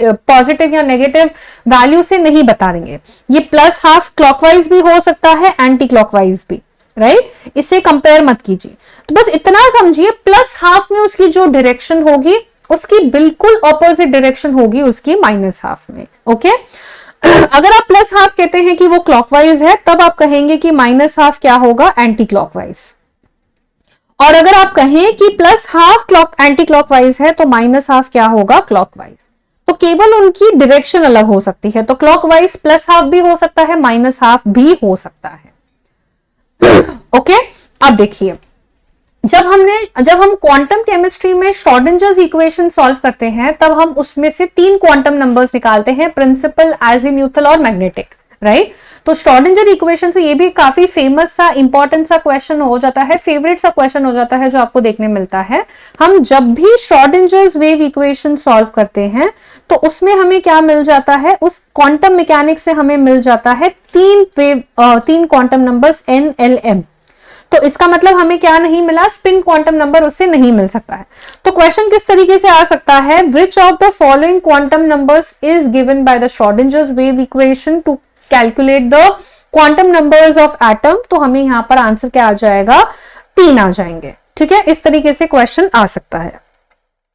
पॉजिटिव या नेगेटिव वैल्यू से नहीं बता देंगे। ये प्लस हाफ क्लॉकवाइज भी हो सकता है, एंटी क्लॉकवाइज भी, राइट? इससे कंपेयर मत कीजिए। तो बस इतना समझिए, प्लस हाफ में उसकी जो डायरेक्शन होगी उसकी बिल्कुल ऑपोजिट डायरेक्शन होगी उसकी माइनस हाफ में। ओके, अगर आप प्लस हाफ कहते हैं कि वो क्लॉकवाइज है, तब आप कहेंगे कि माइनस हाफ क्या होगा? Anti clockwise. और अगर आप कहें कि प्लस हाफ एंटी क्लॉकवाइज है, तो माइनस हाफ क्या होगा? क्लॉकवाइज। तो केवल उनकी डायरेक्शन अलग हो सकती है। तो क्लॉकवाइज प्लस हाफ भी हो सकता है, माइनस हाफ भी हो सकता है। ओके, अब देखिए, जब हम क्वांटम केमिस्ट्री में श्रोडिंजर्स इक्वेशन सॉल्व करते हैं, तब हम उसमें से 3 क्वांटम नंबर्स निकालते हैं, प्रिंसिपल, अजीम्यूथल और मैग्नेटिक, राइट? तो श्रोडिंजर इक्वेशन से ये भी काफी फेमस सा, इंपॉर्टेंट सा क्वेश्चन हो जाता है, फेवरेट सा क्वेश्चन हो जाता है, जो आपको देखने मिलता है। हम जब भी श्रोडिंजर्स वेव इक्वेशन सॉल्व करते हैं, तो उसमें हमें क्या मिल जाता है? उस क्वांटम मैकेनिक्स से हमें मिल जाता है 3 quantum numbers N, L, M। तो इसका मतलब हमें क्या नहीं मिला? स्पिन क्वांटम नंबर उससे नहीं मिल सकता है। तो क्वेश्चन किस तरीके से आ सकता है? Which of the following quantum numbers is given by the Schrodinger's wave equation to calculate the quantum numbers of atom? तो हमें यहां पर आंसर क्या आ जाएगा? 3 आ जाएंगे। ठीक है, इस तरीके से क्वेश्चन आ सकता है।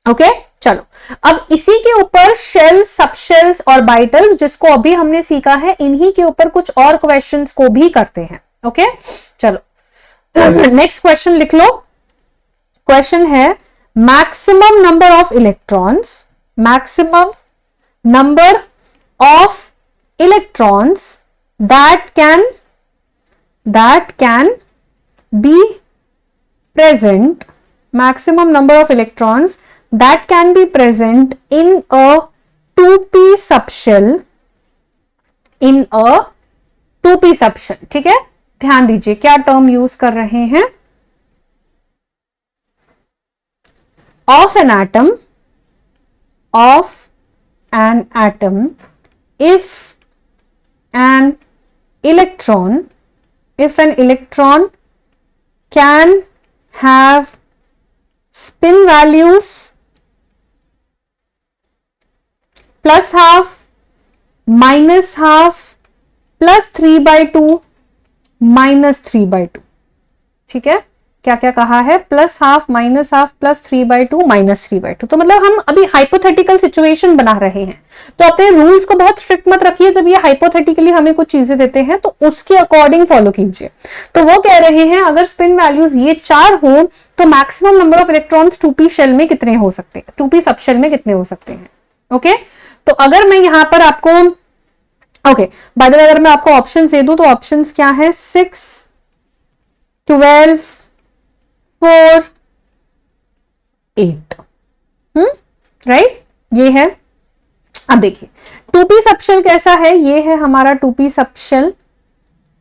ओके, चलो, अब इसी के ऊपर शेल्स, सबशेल्स और बाइटल्स, जिसको अभी हमने सीखा है, इन्हीं के ऊपर कुछ और क्वेश्चंस को भी करते हैं। ओके, चलो नेक्स्ट क्वेश्चन लिख लो। क्वेश्चन है, maximum number of electrons, maximum number of electrons that can be present, maximum number of electrons that can be present in a 2p subshell, in a 2p subshell। ठीक है, ध्यान दीजिए क्या टर्म यूज कर रहे हैं? of an atom if an electron can have spin values plus half, minus half, plus 3/2, minus 3/2। ठीक है, क्या क्या कहा है, plus half, minus half, plus 3/2, minus 3/2। तो मतलब हम अभी हाइपोथेटिकल सिचुएशन बना रहे हैं, तो अपने रूल्स को बहुत स्ट्रिक्ट मत रखिए। जब ये हाइपोथेटिकली हमें कुछ चीजें देते हैं तो उसके अकॉर्डिंग फॉलो कीजिए। तो वो कह रहे हैं अगर स्पिन वैल्यूज ये 4 हो तो maximum number of electrons 2p shell में कितने हो सकते हैं, 2p सब शेल में कितने हो सकते हैं। ओके, तो अगर मैं यहां पर आपको बाय द वे अगर मैं आपको ऑप्शन दे दूं तो ऑप्शन क्या है, 6, 12, 4, 8। राइट, ये है। अब देखिए 2p सबशेल कैसा है, ये है हमारा 2p सबशेल।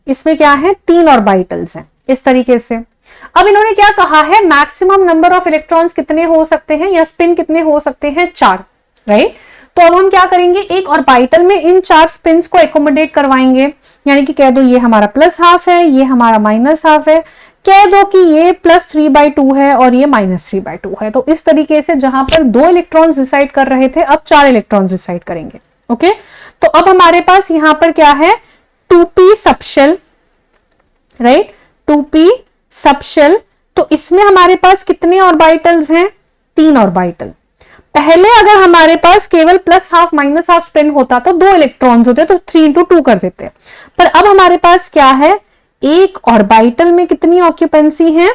इसमें क्या है, 3 ऑर्बिटल्स हैं इस तरीके से। अब इन्होंने क्या कहा है, मैक्सिमम नंबर ऑफ इलेक्ट्रॉन्स कितने हो सकते हैं या स्पिन कितने हो सकते हैं, 4। राइट, तो अब हम क्या करेंगे, एक ऑर्बिटल में इन 4 स्पिन्स को एकोमोडेट करवाएंगे। यानी कि कह दो ये हमारा प्लस हाफ है, ये हमारा माइनस हाफ है, कह दो कि ये प्लस 3/2 है और ये माइनस 3/2 है। तो इस तरीके से जहां पर 2 इलेक्ट्रॉन्स डिसाइड कर रहे थे, अब 4 इलेक्ट्रॉन्स डिसाइड करेंगे। ओके, तो अब हमारे पास यहां पर क्या है, 2p subshell. Right, 2p subshell. तो इसमें हमारे पास कितने ऑर्बिटल्स हैं, 3 ऑर्बिटल। पहले अगर हमारे पास केवल plus half minus half spin होता तो 2 इलेक्ट्रॉन्स होते, तो 3 × 2 कर देते। पर अब हमारे पास क्या है, एक ऑर्बिटल में कितनी ऑक्यूपेंसी है,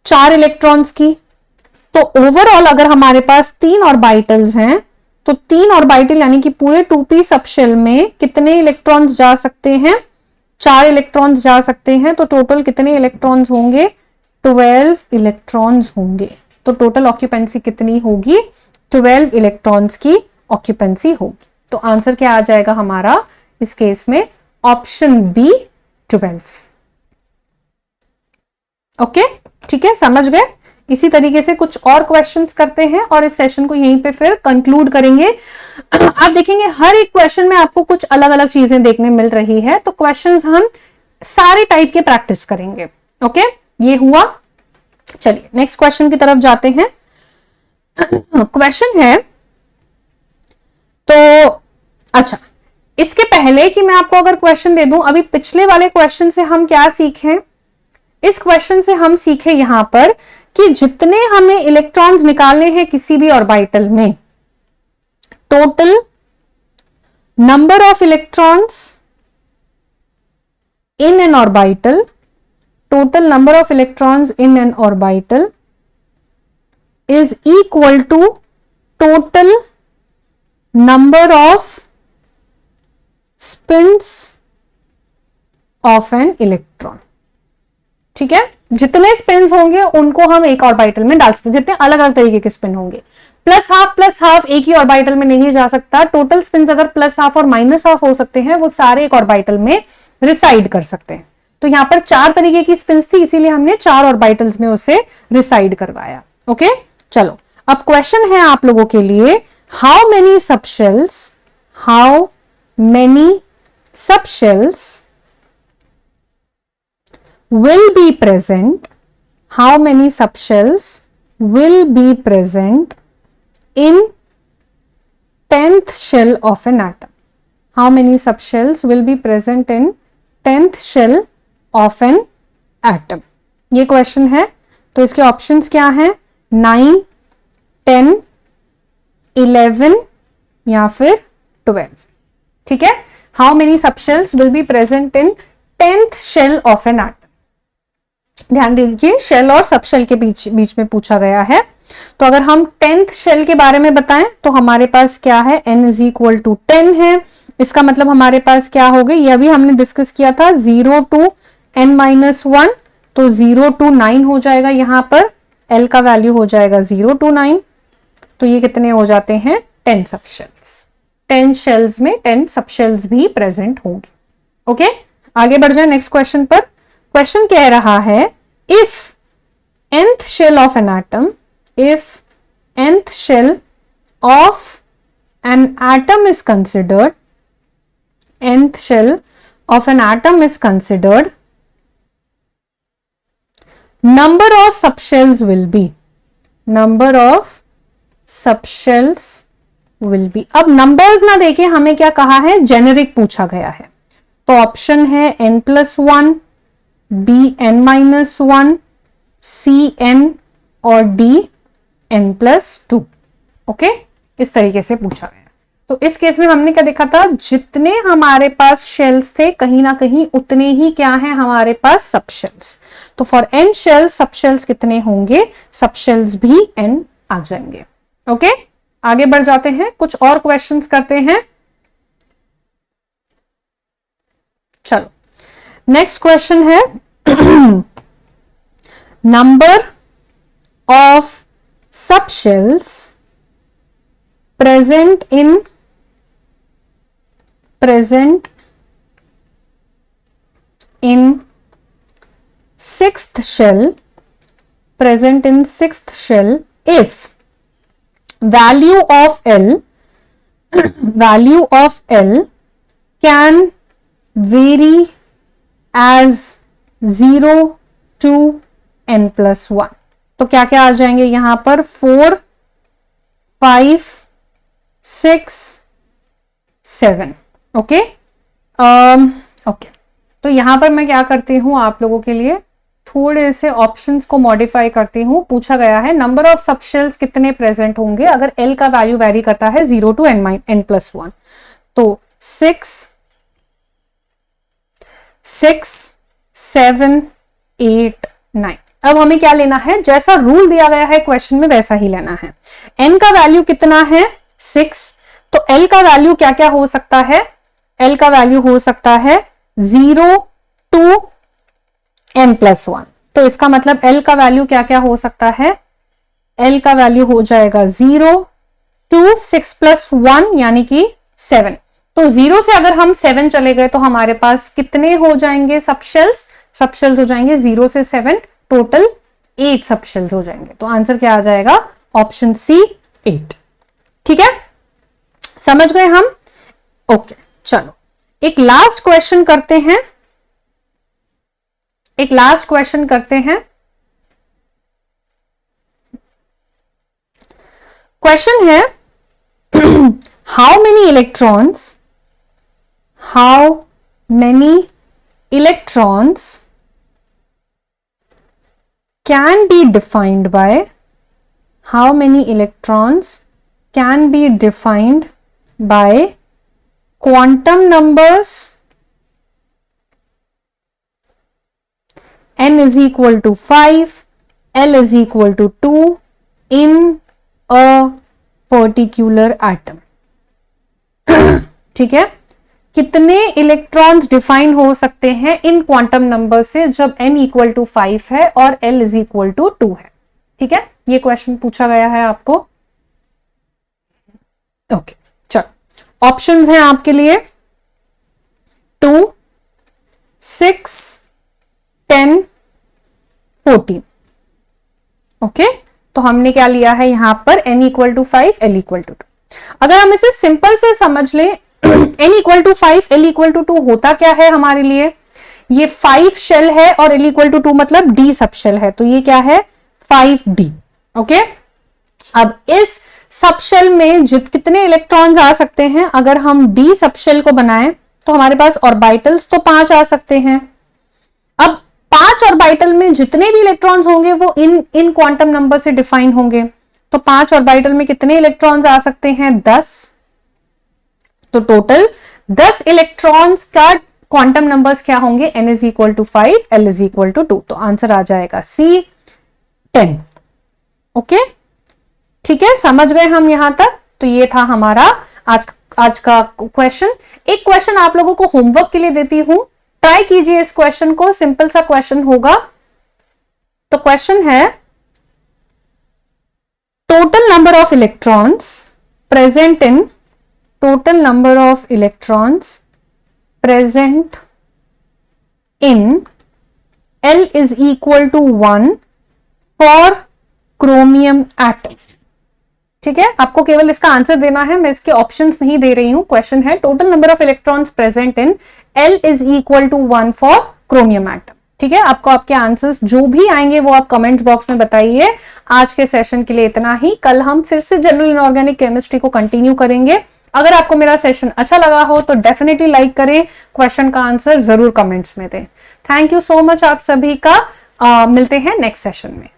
4 इलेक्ट्रॉन्स की। तो ओवरऑल अगर हमारे पास 3 ऑर्बिटल्स हैं तो 3 ऑर्बिटल यानी कि पूरे 2p सबशेल में कितने इलेक्ट्रॉन्स जा सकते हैं, 4 इलेक्ट्रॉन्स जा सकते हैं। तो टोटल कितने इलेक्ट्रॉन्स होंगे, 12 इलेक्ट्रॉन्स होंगे। तो टोटल ऑक्यूपेंसी कितनी होगी, 12 इलेक्ट्रॉन्स की ऑक्यूपेंसी होगी। तो आंसर क्या आ जाएगा हमारा इस केस में, ऑप्शन बी 12। ओके, ठीक है, समझ गए। इसी तरीके से कुछ और क्वेश्चंस करते हैं और इस सेशन को यहीं पे फिर कंक्लूड करेंगे। आप देखेंगे हर एक क्वेश्चन में आपको कुछ अलग अलग चीजें देखने मिल रही है, तो क्वेश्चंस हम सारे टाइप के प्रैक्टिस करेंगे। ओके, ये हुआ। चलिए नेक्स्ट क्वेश्चन की तरफ जाते हैं। क्वेश्चन है तो अच्छा, इसके पहले कि मैं आपको अगर क्वेश्चन दे दूं, अभी पिछले वाले क्वेश्चन से हम क्या सीखें, इस क्वेश्चन से हम सीखे यहां पर कि जितने हमें इलेक्ट्रॉन्स निकालने हैं किसी भी ऑर्बिटल में, total number of electrons in an orbital, total number of electrons in an orbital is equal to total number of spins of an electron। ठीक है, जितने स्पिन्स होंगे उनको हम एक ऑर्बिटल में डाल सकते हैं, जितने अलग अलग तरीके के स्पिन होंगे। प्लस हाफ एक ही ऑर्बिटल में नहीं जा सकता। टोटल स्पिन्स अगर प्लस हाफ और माइनस हाफ हो सकते हैं, वो सारे एक ऑर्बिटल में रिसाइड कर सकते हैं। तो यहां पर 4 तरीके की स्पिन्स थी, इसीलिए हमने 4 ऑर्बिटल्स में उसे रिसाइड करवाया। ओके, चलो अब क्वेश्चन है आप लोगों के लिए, how many subshells will be present, how many subshells will be present in 10th shell of an atom? How many subshells will be present in 10th shell of an atom? ये क्वेश्चन है। तो इसके ऑप्शंस क्या हैं, 9, 10, 11 या फिर 12। ठीक है, how many subshells will be present in 10th shell of an atom? ध्यान दीजिए, शेल और सबशेल के बीच में पूछा गया है। तो अगर हम 10th शेल के बारे में बताएं तो हमारे पास क्या है, n = 10 है। इसका मतलब हमारे पास क्या हो गई, यह भी हमने डिस्कस किया था, 0 to n-1, तो 0 to 9 हो जाएगा। यहां पर l का वैल्यू हो जाएगा 0 to 9, तो ये कितने हो जाते हैं, 10 सबशेल्स। 10 शेल्स में 10 सबशेल्स भी प्रेजेंट होंगे। ओके, आगे बढ़ जाए नेक्स्ट क्वेश्चन पर। क्वेश्चन कह रहा है, if nth shell of an atom is considered, nth shell of an atom is considered, number of subshells will be, अब नंबर्स ना देके हमें क्या कहा है, जेनेरिक पूछा गया है। तो ऑप्शन है n+1, Bn-1, Cn और Dn+2। ओके, इस तरीके से पूछा गया। तो इस केस में हमने क्या देखा था, जितने हमारे पास शेल्स थे कहीं ना कहीं उतने ही क्या है हमारे पास सब शेल्स। तो फॉर n शेल्स सब शेल्स कितने होंगे, सब शेल्स भी n आ जाएंगे। ओके, आगे बढ़ जाते हैं, कुछ और क्वेश्चंस करते हैं। चलो, नेक्स्ट क्वेश्चन है नंबर ऑफ सब shells present in sixth shell if value of L can vary as 0 to n+1। तो क्या क्या आ जाएंगे यहां पर, 4, 5, 6, 7। ओके, ओके, तो यहां पर मैं क्या करती हूं, आप लोगों के लिए थोड़े से ऑप्शंस को मॉडिफाई करती हूं। पूछा गया है नंबर ऑफ सबशेल्स कितने प्रेजेंट होंगे अगर L का वैल्यू वेरी करता है 0 to n+1। तो 6, 7, 8, 9। अब हमें क्या लेना है, जैसा रूल दिया गया है क्वेश्चन में वैसा ही लेना है। n का वैल्यू कितना है, 6, तो L का वैल्यू क्या क्या हो सकता है, L का वैल्यू हो सकता है 0 to n+1। तो इसका मतलब L का वैल्यू क्या क्या हो सकता है, L का वैल्यू हो जाएगा 0 to 6 + 1 यानी कि 7। तो 0 से अगर हम 7 चले गए तो हमारे पास कितने हो जाएंगे सबशेल्स, सबशेल्स हो जाएंगे 0 से 7, टोटल 8 सबशेल्स हो जाएंगे। तो आंसर क्या आ जाएगा, ऑप्शन सी 8। ठीक है, समझ गए हम। ओके, चलो एक लास्ट क्वेश्चन करते हैं, क्वेश्चन है how many electrons can be defined by quantum numbers n is equal to 5, L is equal to 2 in a particular atom। ठीक है, कितने इलेक्ट्रॉन्स डिफाइन हो सकते हैं इन क्वांटम नंबर से जब n इक्वल टू 5 है और L इज इक्वल टू 2 है। ठीक है, ये क्वेश्चन पूछा गया है आपको। ओके, चलो ऑप्शंस हैं आपके लिए 2, 6, 10, 14। ओके, तो हमने क्या लिया है यहां पर n equal to 5, L equal to 2। अगर हम इसे सिंपल से समझ लें n equal to 5, L equal to 2 होता क्या है हमारे लिए, ये 5 शेल है और L इक्वल टू 2 मतलब D सब शेल है, तो ये क्या है 5D। ओके, अब इस सब शेल में कितने इलेक्ट्रॉन्स आ सकते हैं, अगर हम D सब शेल को बनाएं तो हमारे पास ऑर्बिटल्स तो 5 आ सकते हैं। अब 5 ऑर्बिटल में जितने भी इलेक्ट्रॉन्स होंगे वो इन क्वांटम नंबर से डिफाइन होंगे। तो 5 ऑर्बिटल में कितने इलेक्ट्रॉन्स आ सकते हैं, 10। तो टोटल 10 इलेक्ट्रॉन्स का क्वांटम नंबर्स क्या होंगे, n is equal to 5, L is equal to 2। तो आंसर आ जाएगा C 10। ओके, ठीक है, समझ गए हम यहां तक। तो ये था हमारा आज का क्वेश्चन। एक क्वेश्चन आप लोगों को होमवर्क के लिए देती हूं, ट्राई कीजिए इस क्वेश्चन को, सिंपल सा क्वेश्चन होगा। तो क्वेश्चन है total number of electrons present in total number of electrons present in L is equal to 1 for chromium atom। ठीक है, आपको केवल इसका आंसर देना है, मैं इसके ऑप्शंस नहीं दे रही हूं। क्वेश्चन है total number of electrons present in L is equal to 1 for chromium atom। ठीक है, आपको आपके आंसर्स जो भी आएंगे वो आप कमेंट्स बॉक्स में बताइए। आज के सेशन के लिए इतना ही, कल हम फिर से जनरल इनऑर्गेनिक केमिस्ट्री को कंटिन्यू करेंगे। अगर आपको मेरा सेशन अच्छा लगा हो तो डेफिनेटली लाइक करें, क्वेश्चन का आंसर जरूर कमेंट्स में दें। थैंक यू सो मच आप सभी का। मिलते हैं नेक्स्ट सेशन में।